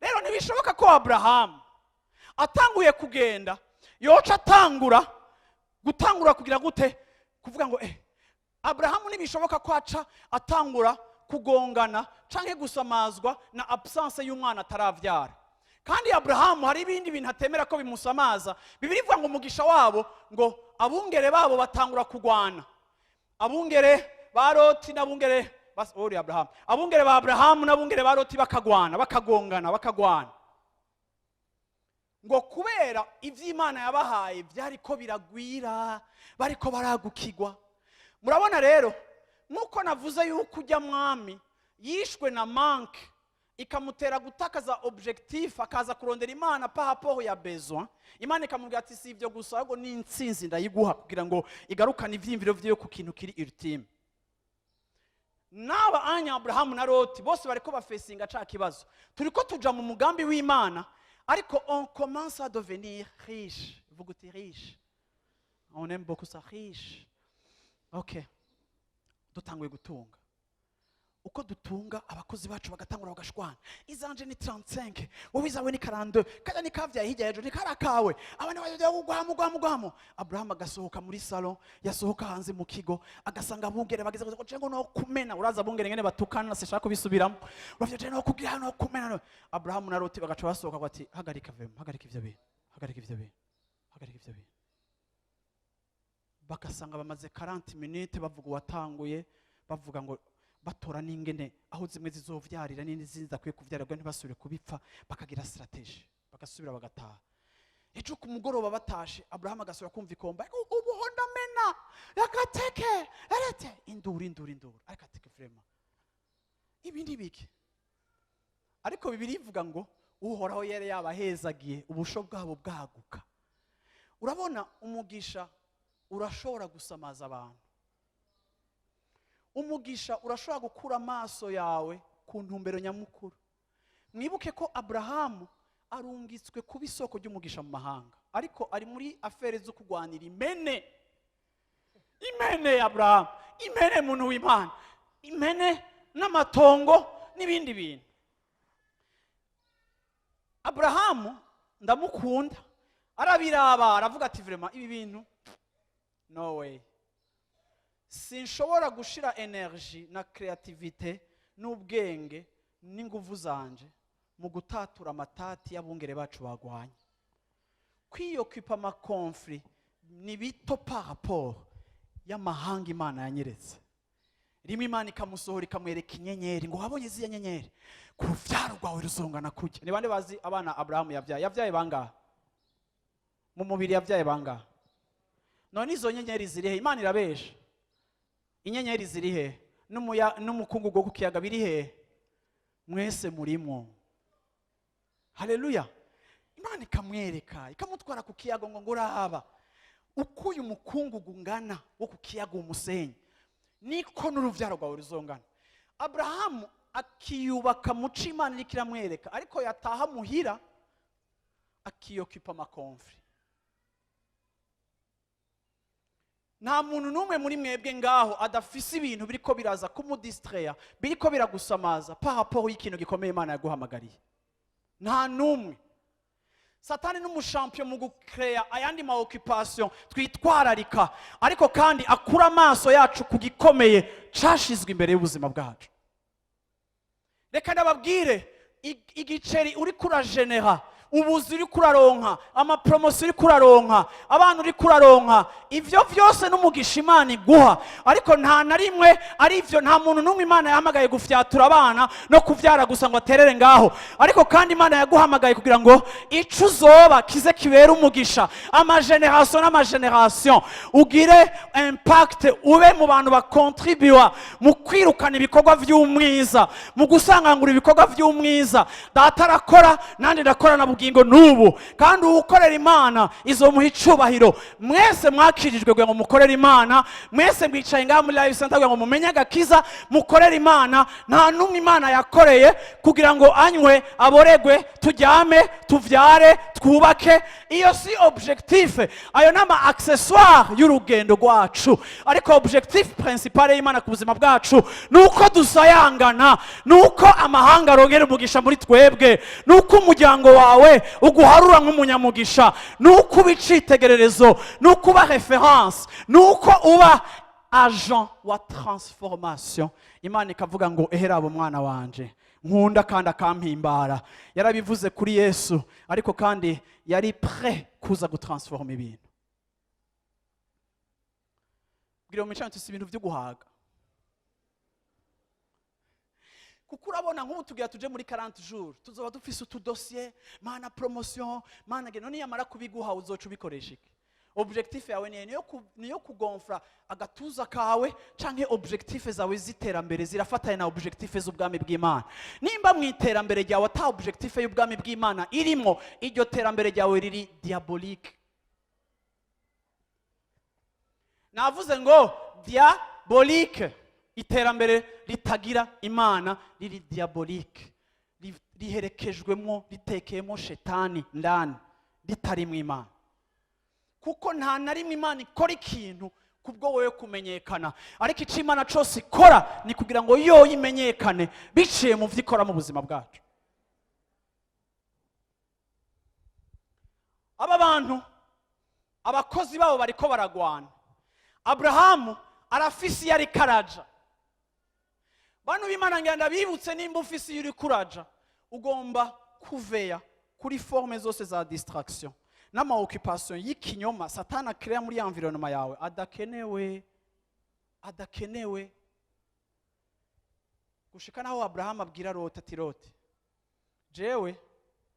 S1: Rero ntibishoboka ko Abraham atanguye kugenda yoca gutangura kugira gute kuvuga ngo Abraham ntibishoboka ko aca atangura kugongana canke gusamazwa na absence y'umwana ataravyara. Kandi Abraham hari ibindi bintu atemera ko bimusamaza. Bibiri ivuga ngo umugisha wabo ngo abungere babo batangura kugwana. Abungere ba Loti n'abungere ori Abraham. Abungere ba Abraham n'abungere ba Loti bakagwana, bakagwana. Ngo kubera ivy'Imana yabahaye vyariko biragwira, bariko baragukigwa. Murabona rero, nuko navuze yuko ujya mwami yishwe na manque ikamutera gutakaza objectif akaza kurondera Imana par rapport ya besoin. Imana ikamubwira ati si ivyo gusa ahubwo ni intsinzi ndayiguha kugira ngo igarukane ivyimviro vyo ku kintu kiri ultime. Naba anya Abraham na Loti bose bariko bafesinga ca kibazo. Turiko tuja mu mugambi w'Imana ariko on commence à devenir riche. Vous goûtez riche. On aime beaucoup ça riche. OK. Dutanguye gutunga. Uko dutunga abakozi bacu bagatangura bagashwana. Izanje ni 35, wowe izawe ni 42, kaja ni kavya hirya hejuru ni karakawe. Abana bajya kugwamo. Abraham agasohoka muri salon, yasohoka hanze mu kigo, agasanga abungere bageze ngo cengo no kumena. Uraza abungere ngene batukana se shaka bisubiramo. Uravye je no kugira no kumena. Abraham na Loti bagaca basohoka bati hagarika ivyo bintu. Bakasanga bamaze 40 minutes bavuga watanguye, bavuga ngo batora n'ingene aho zimwe zizovyarira n'indi zinzakwiye kuvyarira ntibasubire kubipfa, bakagira strategy bagasubira bagataha. Ejo ku mugoroba batashe Abraham agasubira kumva ikomba ubuhonda mena yakateke erete induru akateke vrema ibindi biki. Ariko Bibiri ivuga ngo uhoraho yere yabahezagiye ubusho bwabo bwaguka. Urabona umugisha urashobora gusamaza abantu. Umugisha urashobora gukura amaso yawe ku ntumbero nyamukuru. Mwibuke ko Abraham arungitswe kuba isoko ry'umugisha mu mahanga, ariko ari muri afere zo kugwanira imene Abraham, imene muntu w'Imana, imene n'amatongo n'ibindi bintu. Abraham ndamukunda, arabiraba aravuga ati vraiment ibi bintu no way. Sinshobora gushira energy na creativity n'ubwenge n'inguvu zanje mu gutatura amatati y'abungere bacu bagwanye. Kwiyoccupa ma conflit ni bito par rapport y'amahanga Imana yanyeretse. rimwe Imana ikamusohora ikamwereka inyenyeri ngo wabonye ziya nyenyeri ku ruvyaro rwawe ruzongana kujya. Ni bande bazi abana Abraham yavyaye bangahe mu mubiri? Yavyaye bangahe? None izo nyenyeri zirihe? Imana irabesha. Inyenyeri zirihe? N'umukungugu wo ku kiyaga biri he? Mwese murimo. Haleluya. Imana ikamwereka ikamutwara ku kiyaga ngo nguraba uko uyu mukungugu ngana wo ku kiyaga umusenyi niko n'uruvyaro rwawe ruzongana. Abraham akiyubaka muco Imana iriko iramwereka, ariko yataha muhira akiyokipa amakonfli. Nta muntu n'umwe muri mwebwe ngaho adafise ibintu biriko biraza kumudistreya, biriko biragusamaza par rapport y'ikintu gikomeye Imana yaguhamagariye. Nta n'umwe. Satani n'umushampion mu gukrea ayandi ma occupation twitwararika, ariko kandi akura amaso yacu ku gikomeye cashizwe imbere y'ubuzima bwacu. Reka ndababwire, igiceri uri kuragenera, ubuzi uri kuraronka, amapromosi uri kuraronka, abantu uri kuraronka, ivyo vyose n'umugisha Imana iguha, ariko nta na rimwe ari ivyo. Nta muntu n'umwe Imana yahamagaye gufyatura abana no kuvyara gusa ngo aterere ngaho, ariko kandi Imana yaguhamagaye kugira ngo ico uzoba kize kibera umugisha amageneration n'amageneration, ugire impact, ube mu bantu bakontribuwa mu kwirukana ibikorwa vy'umwiza, mu gusangangura ibikorwa vy'umwiza. Data arakora nandi ndakora na bugingo nubu, kandi ukorera Imana izomuha icubahiro. Mwese mwakirijwe kugira ngo mukorere Imana, mwese mwicaye ngaha muri live center kugira ngo mumenye agakiza, mukorere Imana. Nta n'umwe Imana yakoreye kugira ngo anywe, aboregwe, tujyame, tuvyare, twubake. Iyo si objectif, ayo nama accessoire y'urugendo rwacu, ariko objectif principal y'Imana ku buzima bwacu nuko dusayangana, nuko amahanga arongera umugisha muri twebwe, nuko umuryango wawe uguharura nk'umunyamugisha, nuko uba icitegererezo, nuko uba reference, nuko uba agent wa transformation. Imana ikavuga ngo eherabo mwana wanje nkunda kandi akampimbara. Yarabivuze kuri Yesu, ariko kandi yari prêt kuza gutransforma ibintu. Bwira mu cyane ibintu byo guhaga, kuko urabona nk'ubu tugira tuje muri 40 jours tuzoba dufise utudosiye, mana promotion, mana none yamara kubiguha uzoca ubikoresha iki? Objectif yawe niyo kugonfra agatuza kawe, canke objectif zawe ziterambere zirafatanye na objectif z'ubwami bw'Imana? Nimba mwiterambere ryawe ata objectif y'ubwami bw'Imana irimo, iryo terambere ryawe riri diabolique. Navuze ngo diabolique, iterambere ritagira Imana riri diabolique, riherekejwemo, ritekeyemo shetani ndani, ritari mu Imana. Kuko nta na rimwe Imana ikora ikintu kubwo wewe kumenyekana, ariko icyo Imana cyose ikora ni kugira ngo yo imenyekane biciye mu vyikora mu buzima bwacu. Aba bantu abakozi babo bariko baragwana. Abraham arafisi yari karaja. Bantu b'Imana ngenda bibutse, nimba ufisi yuri kuraja ugomba kuveya kuri forme zose za distraction n'ama occupation y'ikinyoma Satana crea muri environnement yawe adakenewe. Gushika naho Abraham abwira Loti ati, Loti jewe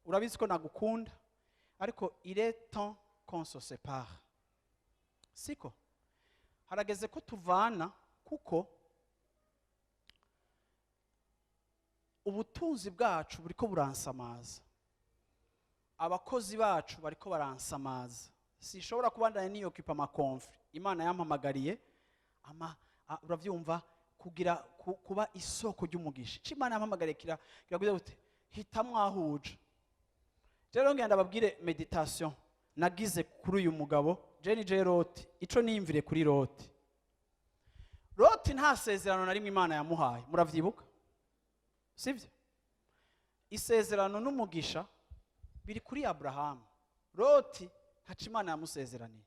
S1: urabizi ko nagukunda, ariko il est temps qu'on se sépare. Siko harageze ko tuvana, kuko ubutunzi bwacu buriko buransamaza, abakozi bacu bariko baransamaza, sishobora kubandanya niyo kipa amakonfli. Imana yampamagariye uravyumva kuba isoko ry'umugisha. Imana yampamagariye kiraguze gute? Hitamwo ahuje. Rero ngenda babwire meditation nagize kuri uyu mugabo Jenny Loti, ico nimvire kuri Loti. Loti nta sezerano na rimwe Imana yamuhaye, muravyibuka sivyo? Isezerano n'umugisha biri kuri Abraham. Loti haca Imana yamusezeraniye,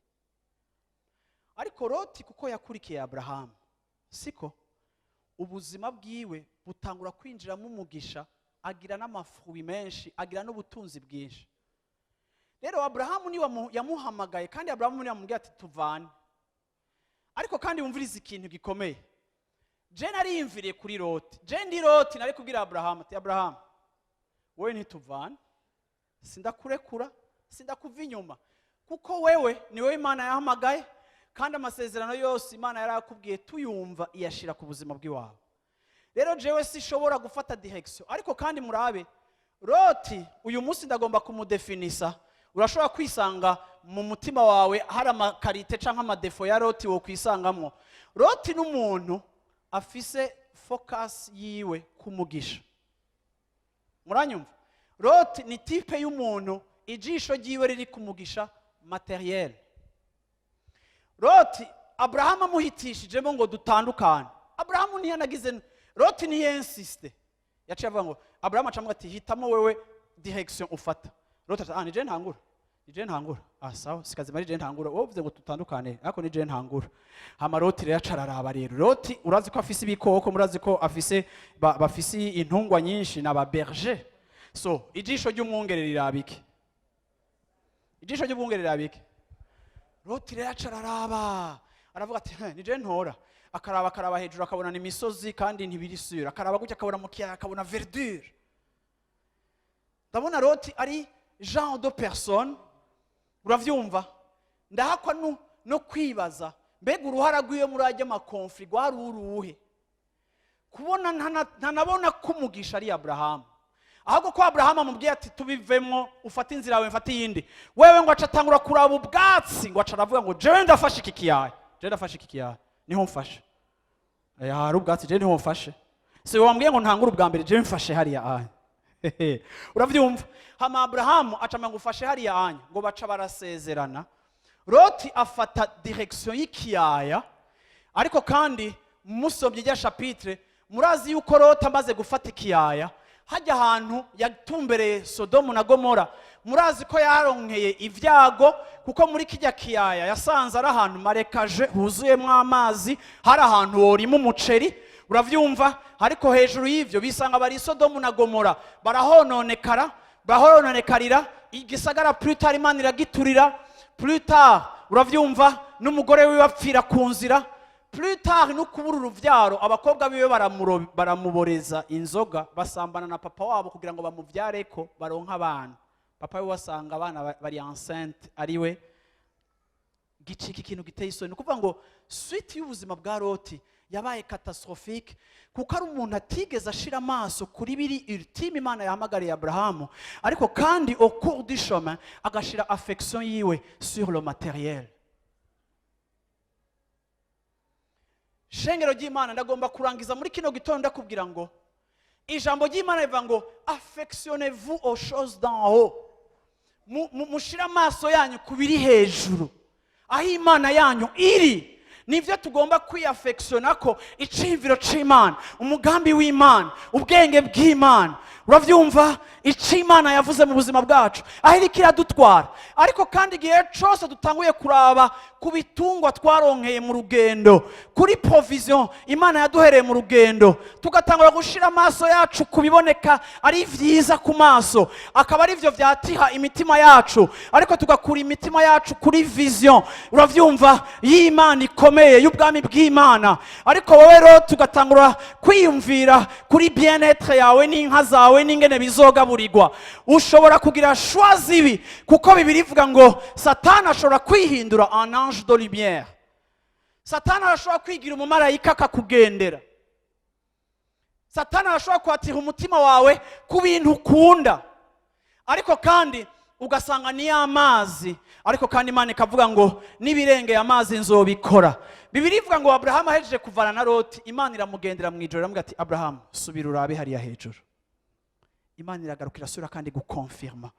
S1: ariko Loti kuko yakurikiye Abraham, siko ubuzima bwiwe butangura kwinjiramo umugisha, agira n'amafruit menshi, agira n'ubutunzi bwinshi. Rero Abraham ni yamuhamagaye, kandi Abraham ni yamubwiye ati tuvane. Ariko kandi wumviriza ikintu gikomeye, je nariyumviriye kuri Loti. Je ndi Loti nari kubwira Abrahama ati Abraham, wewe ntituvana, sindakurekura, sindakuva inyuma, kuko wewe ni wewe Imana yahamagaye, kandi amasezerano yose Imana yarakubwiye tuyumva iyashira ku buzima bw'iwawe. Rero jewe sishobora gufata direction, ariko kandi murabe Loti uyu munsi ndagomba kumudefinisa. Urashobora kwisanga mu mutima wawe hari amakarite canke amadefo ya Loti wo kwisangamo. Loti n'umuntu afise focus yiwe kumugisha. Muranyumva? Loti ni type y'umuntu ijisho ryiwe riri kumugisha materiel. Loti Abrahama muhitishijemo ngo dutandukane. Abraham ntiyanagize, Loti ntiyensiste. Yaciye avuga ngo Abraham acamuga ati hitamo wewe direction ufata. Loti ati nije ntangura. Nije ntangura. Sawa sikaze mari je ntangura. Wowe uvuze ngo tutandukane ariko nije ntangura. Hama Loti rero acararaba rero. Loti urazi ko afise ibikoko, murazi ko afise bafise intungwa nyinshi n'aba berger. So ijisho ry'umwungere rirabike. Ijisho ry'umwungere rirabike. Loti rero acararaba. Aravuga ati nije ntora. Akaraba hejuru akabona n'imisozi kandi ntibirisura. Akaraba gutya akabona mu kiyaya akabona verdure. Ndabona Loti ari genre de personne, uravyumva, ndahakwa no kwibaza mbega uruhara rw'iyo muri ajya makonflict rwari uruhe, kubona ntanabona kumugisha ari Abraham, ahubwo ko Abraham amubwiye ati tubivemo ufata inzira yawe mfata iyindi, wewe ngo acatangura kuraba ubwatsi, ngo acaravuga ngo jewe ndafashe iki kiyaya, jewe ndafashe iki kiyaya, niho mfashe hari ubwatsi, jewe niho mfashe, si wambwiye ngo ntangure ubwa mbere, jewe mfashe hariya uravyumva. Hama Abraham acamanga ufashe hariya anya, ngo baca barasezerana. Loti afata direction y'ikiyaya, ariko kandi musomye rya chapitre murazi yuko Loti amaze gufata ikiyaya hajya ahantu yatumbereye Sodomu na Gomora, murazi ko yaronkeye ivyago, kuko muri kijya kiyaya yasanze ari ahantu marekaje huzuyemo amazi, hari ahantu worima umuceri, uravyumva. Ariko hejuru y'ivyo bisanga bari Sodomu na Gomora bahononekarira igisagara, plus tard Imana iragiturira, plus tard uravyumva n'umugore wiwe apfira ku nzira, plus tard no kubura uruvyaro, abakobwa biwe baramuboreza inzoga, basambana na papa wabo kugira ngo bamuvyareko baronka abana. Papa we wasanga abana bari enceinte ariwe gicika ikintu giteye isoni. Kuvuga ngo suite y'ubuzima bwa Loti yabaye catastrophique, kuko ari umuntu atigeze ashira amaso kuri biri ultime Imana yahamagariye Abraham, ariko kandi au cours du chemin agashira affection yiwe sur le matériel. Shengero ry'Imana ndagomba kurangiza muri kino gitondo ndakubwira ngo ijambo ry'Imana rivuga ngo affectionnez-vous aux choses d'en haut. Mushira amaso yanyu kubiri hejuru, aho Imana yanyu iri. Nivyo tugomba kwiyafectiona ko iciviro c'Imana, umugambi w'Imana, ubwenge bw'Imana, uravyumva ic'Imana yavuze mu buzima bwacu aho iriko iradutwara. Ariko kandi igihe cose dutanguye kuraba ku bitungwa twaronkeye mu rugendo, kuri provision Imana yaduhereye mu rugendo, tugatangura gushira amaso yacu kubiboneka ari vyiza ku maso, akaba ari vyo vyatiha imitima yacu, ariko tugakura imitima yacu kuri vision, uravyumva, y'Imana ikomeye y'ubwami bw'Imana. Ariko wowe rero tugatangura kwiyumvira kuri bien-être yawe n'inka zawe n'ingene bizogaburirwa, ushobora kugira choisi ibi, kuko Bibiri ivuga ngo Satani ashobora kwihindura un ange de lumière. Satani arashobora kwigira umumarayika akakugendera. Satani arashobora kwatira umutima wawe ku bintu ukunda, ariko kandi ugasanga ni amazi, ariko kandi Imana ikavuga ngo nibirengeye amazi nzobikora. Bibiri ivuga ngo Abraham ahejeje kuvana na Loti, Imana iramugendera mu ijoro iramubwira ati Abraham subira urabe hariya hejuru. Imana iragarukira sura kandi gukonfirma,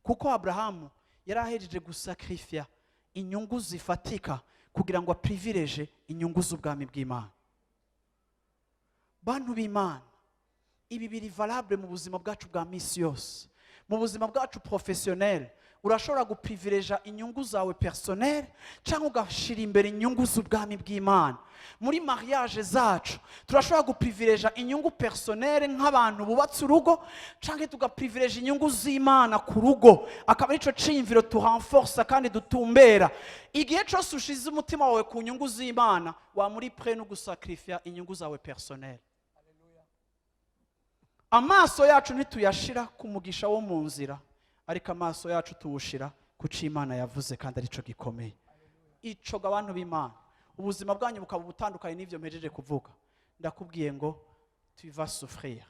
S1: kuko Abraham yarahejeje gusakrifia inyungu zifatika kugira ngo privilege inyungu z'ubwami bw'Imana. Bantu b'Imana, ibi biri valable mu buzima bwacu bwa misi yose, mu buzima bwacu professionnel. urashobora guprivileja inyungu zawe personnel cyangwa ugashira imbere inyungu z'ubwami bw'Imana. Muri mariage zacu turashobora guprivileja inyungu personnel nk'abantu bubatse urugo cyangwa tugaprivileja inyungu z'Imana ku rugo, akaba arico ciyumviro turenforce kandi dutumbera. Igihe cyose ushize umutima wawe ku nyungu z'Imana, wa muri prêt no gusacrifier inyungu zawe personnel. Amaso yacu ntituyashira ku mugisha wo mu nzira, ariko amaso yacu tuwushira ku cyo Imana yavuze, kandi arico gikomeye. Ico abantu b'Imana, ubuzima bwanyu bukaba butandukanye n'ivyo mpejeje kuvuga. Ndakubwiye ngo tu vas souffrir.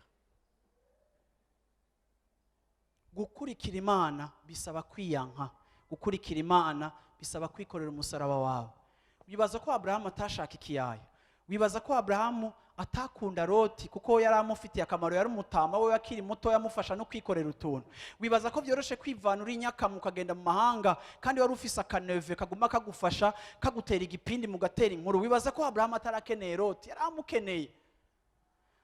S1: Gukurikira Imana bisaba kwiyanka, gukurikira Imana bisaba kwikorera umusaraba wawe. Wibaza ko Abraham atashaka ikiyaya, wibaza ko Abraham atakunda Loti kuko yari amufitiye akamaro, yari umutama we akiri muto, yamufasha no kwikorera utuntu. Wibaza ko byoroshe kwivanura inyakamu ukagenda mu mahanga kandi wari ufise akaneve kaguma kagufasha kagutera igipindi mu gatera inkuru. Wibaza ko Abraham atarakeneye Loti, yari amukeneye.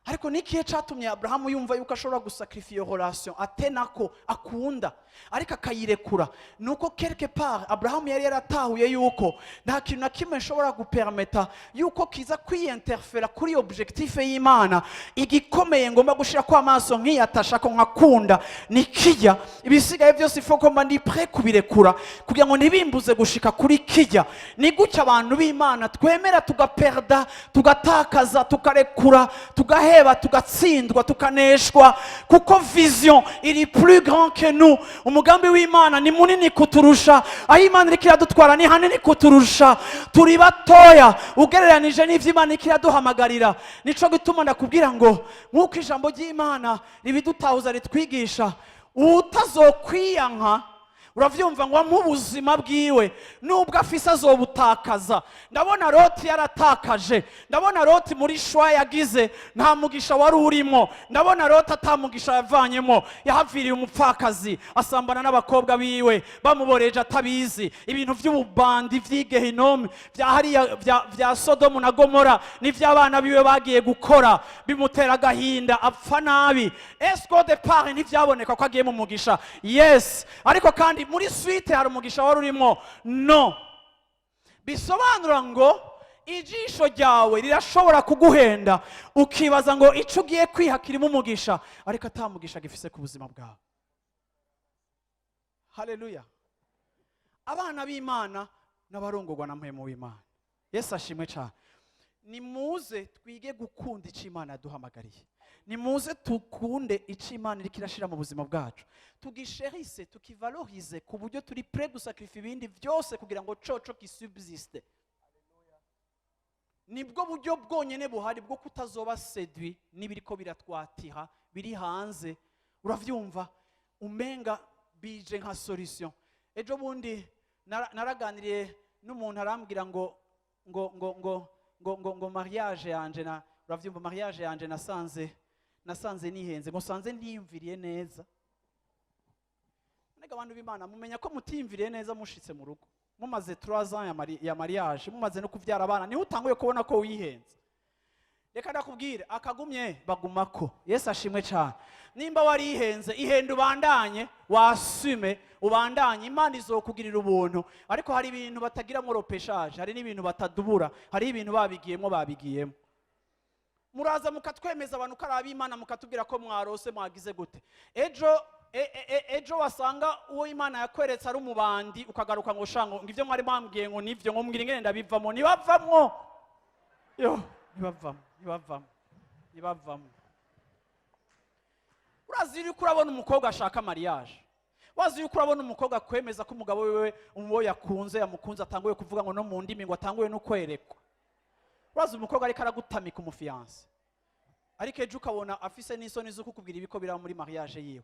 S1: Ariko nikiye catumye Abraham yumva yuko ashobora gusacrifier relation atenako akunda, ariko akayirekura. Nuko quelque part Abraham yari yaratahuye yuko nta kintu na kimwe nshobora gupermeta yuko kiza kwiyinterfera kuri objectif y'Imana. Igikomeye ngomba gushira kwa amaso nkiyatasha ko nkakunda nikijya, ibisigaye byose ifoko mba ndi prêt kubirekura kugira ngo ntibimbuze gushika kuri kijya. Ni gutya abantu b'Imana twemera tugaperda, tugatakaza, tukarekura, tugaheba, tugatsindwa, tukaneshwa, kuko vision iri plus grand que nous. Umugambi w'Imana ni munini kuturusha, aho Imana iriko iradutwara ni hanini kuturusha. Turi batoya ugereranije n'ivyo Imana iriko iraduhamagarira. Nico gituma ndakubwira ngo nk'uko ijambo ry'Imana ribidutahuza ritwigisha, utazokwiyanka uravyumva ngo mu buzima bwiwe nubwo afise azobutakaza. Ndabona Loti yaratakaje, ndabona Loti muri shwa yagize nta mugisha wari urimo, ndabona Loti atamugisha yavanyemo, yahaviriye umupfakazi asambana n'abakobwa biwe bamuboreje atabizi. Ibintu by'ububandi vy'igehinomi vya hariya vya Sodomu na Gomora n'ivy'abana biwe bagiye gukora bimutera agahinda, apfa nabi. Esco de part ntivyaboneka ko agiye mu mugisha, yes, ariko kandi muri suite hari umugisha wari urimo. No, bisobanura ngo ijisho ryawe rirashobora kuguhenda ukibaza ngo ico ugiye kwihakirimo umugisha, ariko atamugisha gifise ku buzima bwawe. Haleluya. Abana b'Imana n'abarongorwa na mpemu w'Imana, Yesu ashimwe cyane. Nimuze twige gukunda ico Imana yaduhamagariye, nimuze tukunde ico Imana iriko irashira mu buzima bwacu, tugisherise, tukivalorize ku buryo turi prêt gusacrifier ibindi byose kugira ngo coco kisubsiste. Nibwo buryo bwonyene buhari bwo kutazoba séduit n'ibiriko biratwatiha biri hanze. Uravyumva umenga bije nka solution. Ejo bundi naraganiriye n'umuntu arambwira ngo mariage yanje na uravyumva mariage yanje nasanze nihenze, ngo sanze ntiyumviriye neza. Nega abantu b'Imana mumenya ko mutimviriye neza mushitse mu rugo, mumaze 3 ans ya mariage, mumaze no kuvyara abana, niho utanguye kubona ko wihenze. Reka ndakubwire akagumye bagumako. Yesu ashimwe cyane. Nimba warihenze ihenda ubandanye, wasume ubandanye, Imana izokugirira ubuntu. Ariko hari ibintu batagira mu ropeshage, hari n'ibintu batadubura, hari ibintu babigiyemo. Muraza mukatwemeza abantu karabi Imana, mukatubwira ko mwarose mwagize gute. Ejo wasanga uwo Imana yakweretse ari umubandi, ukagaruka ngo shango ngivyo mwari mwambwiye ngo nivyo, ngo mbwira ingene ndabivamo. Nibavamwo yo, nibavamo. Urazi yuko urabona umukobwa ashaka mariage, wazi yuko urabona umukobwa kwemeza ko umugabo wewe umubo yakunze atanguye kuvuga ngo no mu ndimi ngo atanguye no kwerekwa. Urazi umukobwa ariko aragutamika umufiance, ariko ejo ukabona afise n'isoni zo kukubwira ibiko bira muri mariage yiwe.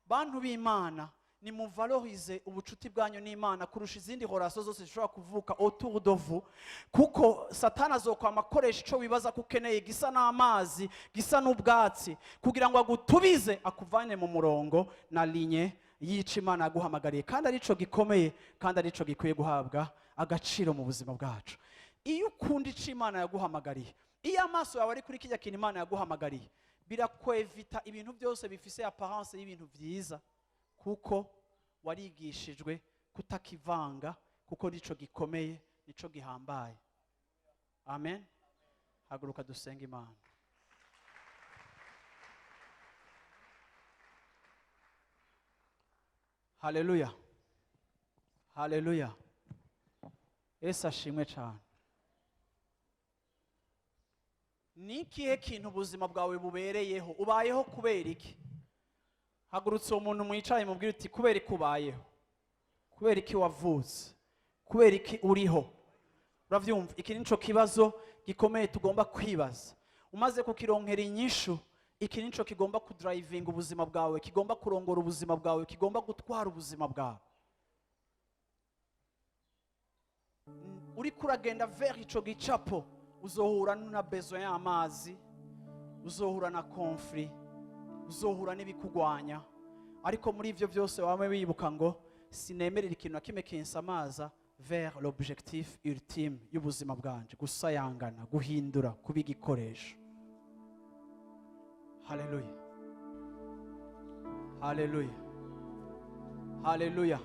S1: Bantu b'Imana, ni muvalorize ubucuti bwanyu n'Imana kurusha izindi relation zose zishobora kuvuka autour de vous, kuko Satana azokwama akoresha ico wibaza ko ukeneye gisa n'amazi, gisa n'ubwatsi, kugira ngo agutubize akuvane mu murongo na linye yica Imana yaguhamagariye, kandi arico gikomeye, kandi arico gikwiye guhabwa agaciro mu buzima bwacu. Iyo ukunda ico Imana yaguhamagariye, iyo amaso yawe ari kuri kijya kintu Imana yaguhamagariye, birakwevita ibintu byose bifise apparence y'ibintu byiza, kuko warigishijwe kutakivanga kuko nico gikomeye, nico gihambaye. Amen. Haguruka dusenga Imana. Haleluya. Haleluya. Yesu ashimwe cyane. Ni ikihe kintu ubuzima bwawe bubereyeho? Ubayeho kubera iki? Hagurutse umuntu mwicaye mubwire uti kubera iki ubayeho? Kubera iki wavutse? Kubera iki uriho? Uravyumva? Iki nico kibazo gikomeye tugomba kwibaza. Umaze kukironkera inyishu, iki nico kigomba kudrivinga ubuzima bwawe, kigomba kurongora ubuzima bwawe, kigomba gutwara ubuzima bwawe. Uri kuragenda vers ico gicapo, uzohura na besoin y'amazi, uzohura na conflit, uzohura n'ibikugwanya, ariko muri ivyo byose wame wibuka ngo sinemerera ikintu nakime kinsamaza vers l'objectif ultime y'ubuzima bwanje, gusayangana, guhindura, kubigikoresha. Haleluya. Haleluya. Haleluya.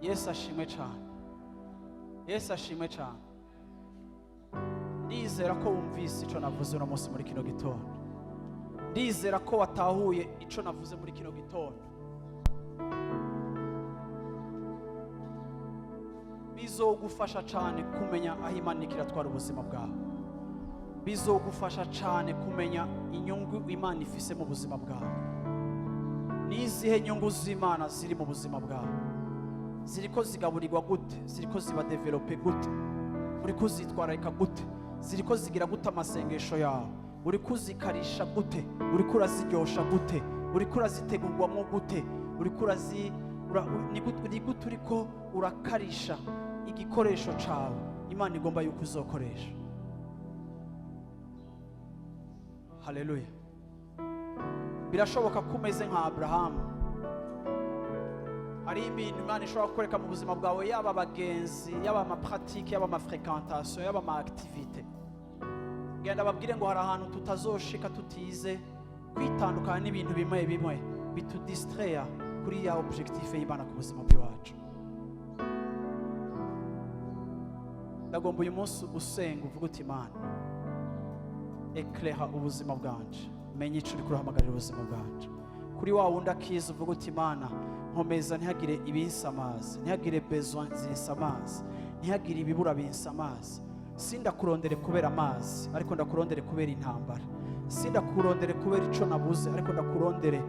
S1: Yesu ashimwe cyane. Yesu ashimwe cyane. Ndizera ko wumvise ico navuze uno munsi muri kino gitondo. Ndizera ko watahuye ico navuze muri kino gitondo. Bizogufasha cyane kumenya aho Imana ikiratwara ubuzima bwawe. Bizogufasha cyane kumenya inyungu Imana ifise mu buzima bwawe. Nizihe nyungu z'Imana ziri mu buzima bwawe? Ziriko zigaburirwa gute? Ziriko ziba develope gute? Uri kuzitwararika gute? Ziriko zigira gute amasengesho yawe? Uri kuzikarisha gute? Uri kuraziryosha gute? Uri kurazitegurwamo gute? Uri kurazi ni gute uriko urakarisha igikoresho cawe Imana igomba yuko uzokoresha. Haleluya. Birashoboka kumeze nka Abraham. Hari ibintu Imana ishobora kwereka mu buzima bwawe, yaba abagenzi, yaba amapratique, yaba amafrequentation, yaba amaactivité. Genda babwire ngo hari ahantu tutazoshika tutize kwitandukana n'ibintu bimwe bimwe bitudistraire kuri ya objectif y'Imana ku buzima bwacu. Ndagomba uyu munsi usenga uvuga uti Imana, éclaire ubuzima bwanje, menye ico uri kurahamagarira ubuzima bwanje. Kuri wa wundi akiza uvuga uti Imana, nkomeza ntihagire ibinsamaza, ntihagire besoin zinsamaza, ntihagire ibibura binsamaza. Sindakurondere kubera amazi, ariko ndakurondere kubera intambara. Sindakurondere kubera ico nabuze, ariko ndakurondere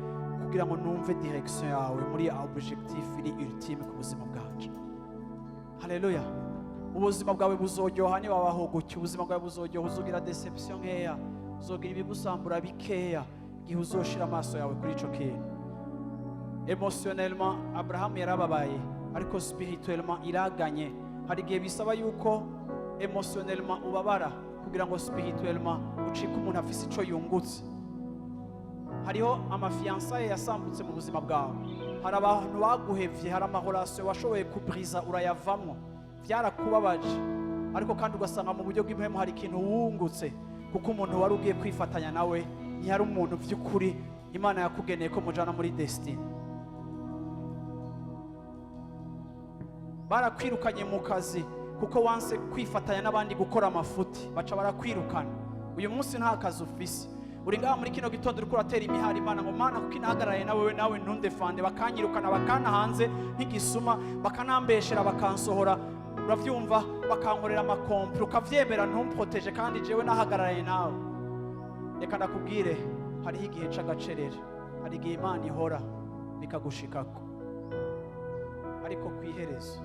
S1: kugira ngo numve direction yawe muri ya objectif iri ultime ku buzima bwacu. Haleluya. Ubuzima bwawe buzoryoha ni wabaho gutyo. Ubuzima bwawe buzoryoha, uzogira deception nkeya, uzogira ibigusambura bikeya igihe uzoshira amaso yawe kuri ico kintu. Emotionnellement Abraham yarababaye, ariko spirituellement iraganye. Hari igihe bisaba yuko emotionnellement ubabara kugira ngo spirituellement ucike umuntu afise ico yungutse. Hariho amafiançaye yasambutse mu buzima bwawe, hari abantu baguhevye, hari amahorasyo washoboye kubriza urayavamwo, byarakubabaje, ariko kandi ugasanga mu buryo bw'impemu hari ikintu wungutse, kuko umuntu wari ugiye kwifatanya nawe ntiyari umuntu vy'ukuri Imana yakugeneye ko mujana muri destiny. Barakwirukanye mu kazi kuko wanse kwifatanya n'abandi gukora amafuti, baca barakwirukana. Uyu munsi nta kazi ufise, uri ngaha muri kino gitondo uriko uratera imihari Imana ngo Mana kuko inahagararaye nawe ntundefande, bakanyirukana bakana hanze nk'igisuma, bakanambeshera bakansohora, uravyumva, bakankorera amakompro, ukavyemera ntumproteje kandi jewe nahagararaye nawe. Reka ndakubwire, hariho igihe c'agacerere, hari igihe Imana ihora bikagushikako, ariko kwiherezo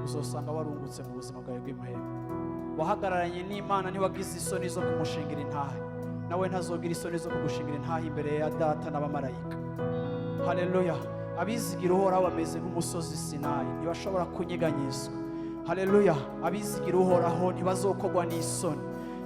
S1: uzosanga warungutse mu buzima bwawe bw'impemu. Wahagararanye n'Imana, ntiwagize isoni zo kumushingira intahe, nawe ntazogira isoni zo kugushingira intahe imbere ya data n'abamarayika. Haleluya. Abizigira uhoraho bameze nk'umusozi Sinayi, ntibashobora kunyeganyizwa. Haleluya. Abizigira uhoraho ntibazokogwa n'isoni.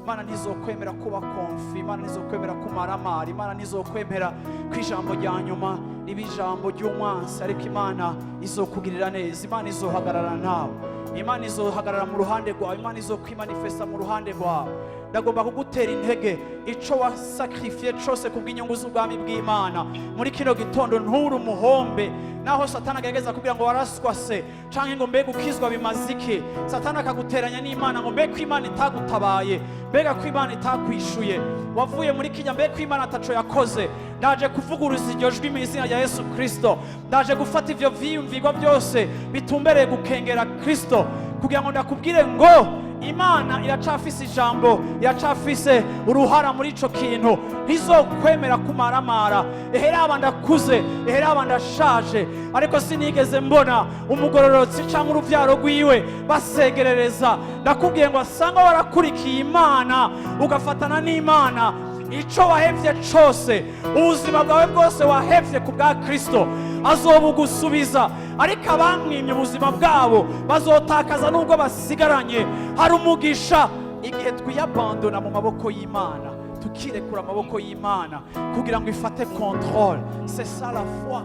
S1: Imana ntizokwemera kuba konfi, Imana ntizokwemera kumaramara, Imana ntizokwemera ko ijambo rya nyuma riba ijambo ry'umwansi, ariko Imana izokugirira neza. Imana izohagarara nawe, Imana izohagarara mu ruhande rwawe, Imana izokwimanifesta mu ruhande rwawe. ndagomba kugutera intege ico wasacrifiye cose kubw'inyungu z'ubwami bw'Imana muri kino gitondo nturi umuhombe naho satana agerageza kugira ngo waraswa se canke ngo mbega ukizwa bimaziki satana akaguteranya n'Imana ngo mbega Imana itagutabaye mbega ko Imana itakwishuye wavuye muri kijya mbega ko Imana ataco yakoze ndaje kuvuguruza iryo jwi mu izina rya Yesu Kristo ndaje gufata ivyo vyiyumvirwa byose bitumbereye gukengera Kristo kugira ngo ndakubwire ngo Imana iracafise ijambo iracafise uruhara muri ico kintu ntizokwemera kumaramara eheraba ndakuze eheraba ndashaje ariko sinigeze mbona umugororotsi canke uruvyaro rwiwe basegerereza ndakubwiye ngo asanga warakurikiye Imana ugafatana n'Imana ico wahevye cose ubuzima bwawe bwose wahevye ku bwa Kristo azobugusubiza ariko abamwimye ubuzima bwabo bazotakaza nubwo basigaranye hari umugisha igihe twiyabandona mu maboko y'Imana tukirekura amaboko y'Imana kugira ngo ifate contrôle c'est ça la foi.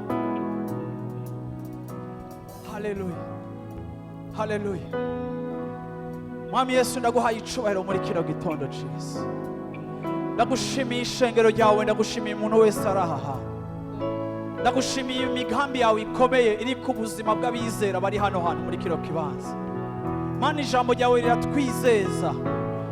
S1: Haleluya haleluya Mwami Yesu ndaguhaye icubahiro muri kino gitondo ciza ndagushimiye ishengero ryawe ndagushimiye umuntu wese arahaha ndagushimiye imigambi yawe ikomeye iri ku buzima bw'abizera bari hano hantu muri kino kibanza Mana ijambo ryawe riratwizeza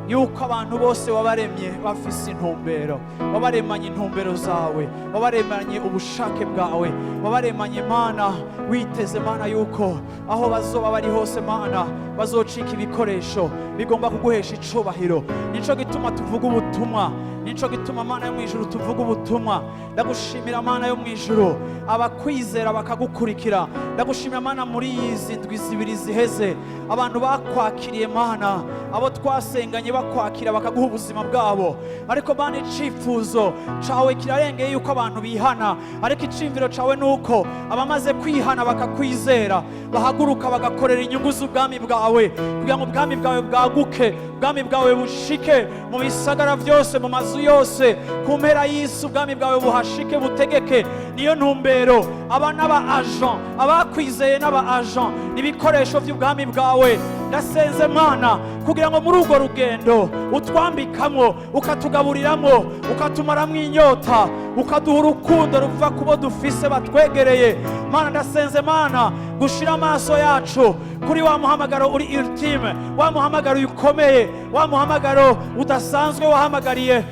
S1: yuko abantu bose wabaremye bafise intumbero wabaremanye intumbero zawe wabaremanye ubushake bwawe wabaremanye Mana witeze Mana yuko aho bazoba bari hose Mana bazocika ibikoresho bigomba kuguhesha icubahiro nico gituma tuvuga ubutumwa nico gituma Mana yo mwijuru tuvuga ubutumwa ndagushimira Mana yo mwijuru abakwizera bakagukurikira ndagushimira Mana muri izi ndwi zibiri ziheze abantu bakwakiriye Mana abo twasenganye bakwakira bakaguha ubuzima bwabo ariko Mana icifuzo cawe kirarengeye yuko abantu bihana ariko icimviro cawe nuko abamaze kwihana bakakwizera bahaguruka bagakorera inyungu z'ubwami bwawe kugira ngo ubwami bwawe bwaguke ubwami bwawe bushike mu bisagara byose mu mazu yose ku mpera y'isi ubwami bwawe buhashike butegeke niyo ntumbero aba n'aba agent abakwizeye n'aba agent ibikoresho by'ubwami bwawe ndasenze Mana kugira ngo muri urwo rugendo utwambikamwo ukatugaburiramwo ukatumaramwo inyota ukaduha urukundo ruva kubo dufise batwegereye Mana ndasenze Mana gushira amaso yacu kuri wa muhamagaro uri ultime wa muhamagaro ukomeye wa muhamagaro udasanzwe wahamagariye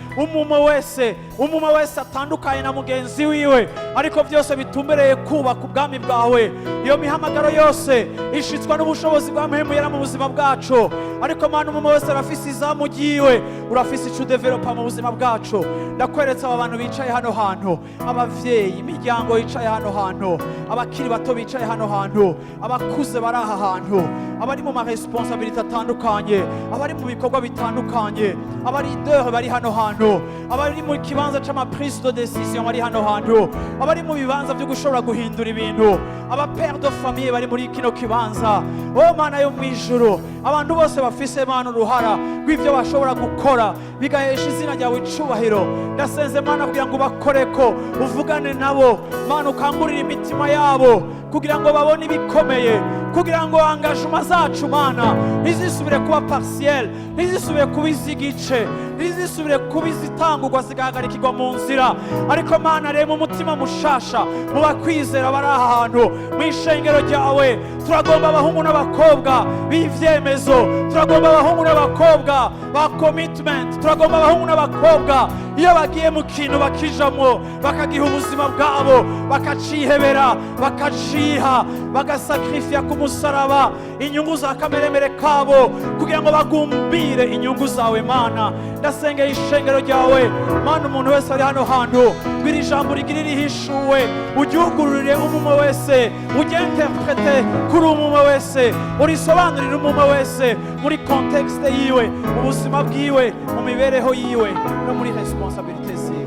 S1: umumo wese atandukanye na mugenzi wiwe ariko byose bitumbereye kubaka ubwami bwawe iyo mihamagaro yose ishitswa n'ubushobozi bwa mpemuyera mu buzima bwacu ariko Mana umumo wese arafise izamu ryiwe urafise ico developa mu buzima bwacu ndakweretse aba bantu bicaye hano hantu abavyeyi imiryango yicaye hano hantu abakiri bato bicaye hano hantu abakuze bari aha hantu abari mu maresponsabilité atandukanye abari mu bikorwa bitandukanye abari leader bari hano hantu abari mu kibanza c'ama prise de décision bari hano hantu abari mu bibanza byo gushobora guhindura ibintu aba père de famille bari muri kino kibanza oh Mana yo mwijuru abantu bose bafise Mana uruhara rw'ivyo bashobora gukora bigahesha izina ryawe icubahiro ndasenze Mana kugira ngo bakoreko uvugane nabo Mana ukangurira imitima yabo kugira ngo babone ibikomeye kugira ngo engagement zacu Mana ntizisubire kuba partiel ntizisubire kuba izigice ntizisubire kuba izitangurwa zigahagarikirwa mu nzira ariko Mana rema umutima mushasha mu bakwizera bari aha hantu mu ishengero ryawe turagomba abahungu n'abakobwa b'ivyemezo turagomba abahungu n'abakobwa ba commitment turagomba abahungu n'abakobwa iyo bagiye mu kintu bakijamwo bakagiha ubuzima bwabo bakacihebera bakaciha bagasakrifia ku musaraba inyungu za kameremere kabo kugira ngo bagumbire inyungu zawe Mana ndasengeye ishengero ryawe Mana umuntu wese ari hano hantu biri ijambo rigiri rihishuwe uryugururire umumo wese uryinterprete kuri umumo wese urisobanurire umumo wese muri contexte yiwe ubuzima bwiwe mu mibereho yiwe no muri responsabilité ziwe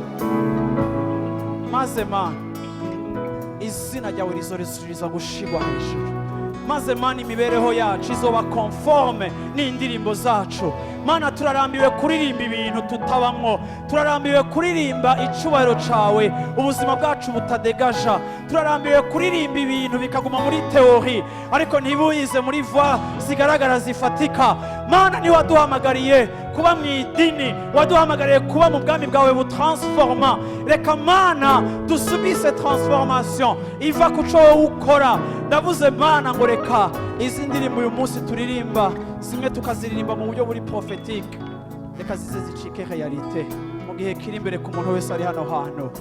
S1: maze Mana izina ryawe rizorezuriza gushirwa hejuru maze Mana imibereho yacu izoba conforme n'indirimbo zacu Mana turarambiwe kuririmba ibintu tutabamwo turarambiwe kuririmba icubahiro cawe ubuzima bwacu butadegaja turarambiwe kuririmba ibintu bikaguma muri teori ariko ntibuyize muri voix zigaragara zifatika Mana ni waduhamagariye kuba mu idini, waduhamagariye kuba mu bwami bwawe butransforma. Reka Mana dusubise transformation iva ku cyo wowe ukora. Ndavuze Mana ngo reka izi ndirimbo uyu munsi turirimba zimwe tukaziririmba mu buryo buri prophetique, reka zize zicike realite mu gihe kiri imbere ku muntu wese ari hano hantu.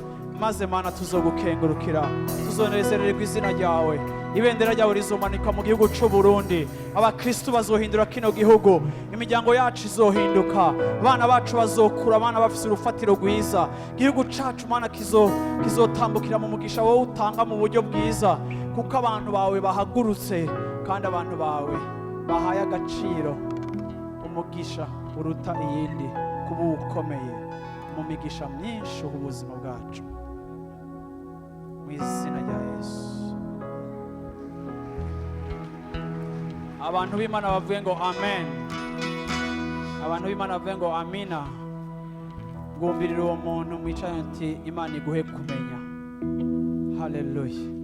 S1: Maze Mana tuzogukengurukira, tuzonezererwa izina ryawe, ibendera ryawe rizomanikwa mu gihugu cy'u Burundi. Abakristo bazohindura kino gihugu, imiryango yacu izohinduka, abana bacu bazokura, abana bafise urufatiro rwiza. Igihugu cyacu Mana kizotambukira mu mugisha wowe utanga mu buryo bwiza, kuko abantu bawe bahagurutse kandi abantu bawe bahaye agaciro umugisha uruta iyindi kuba ukomeye mu migisha myinshi ubuzima bwacu. Mu izina rya Yesu. Abantu b'Imana bavuye ngo amen. Abantu b'Imana bavuye ngo amina. Ngumvirira uwo muntu mwicaye ati Imana iguhe kumenya. Hallelujah.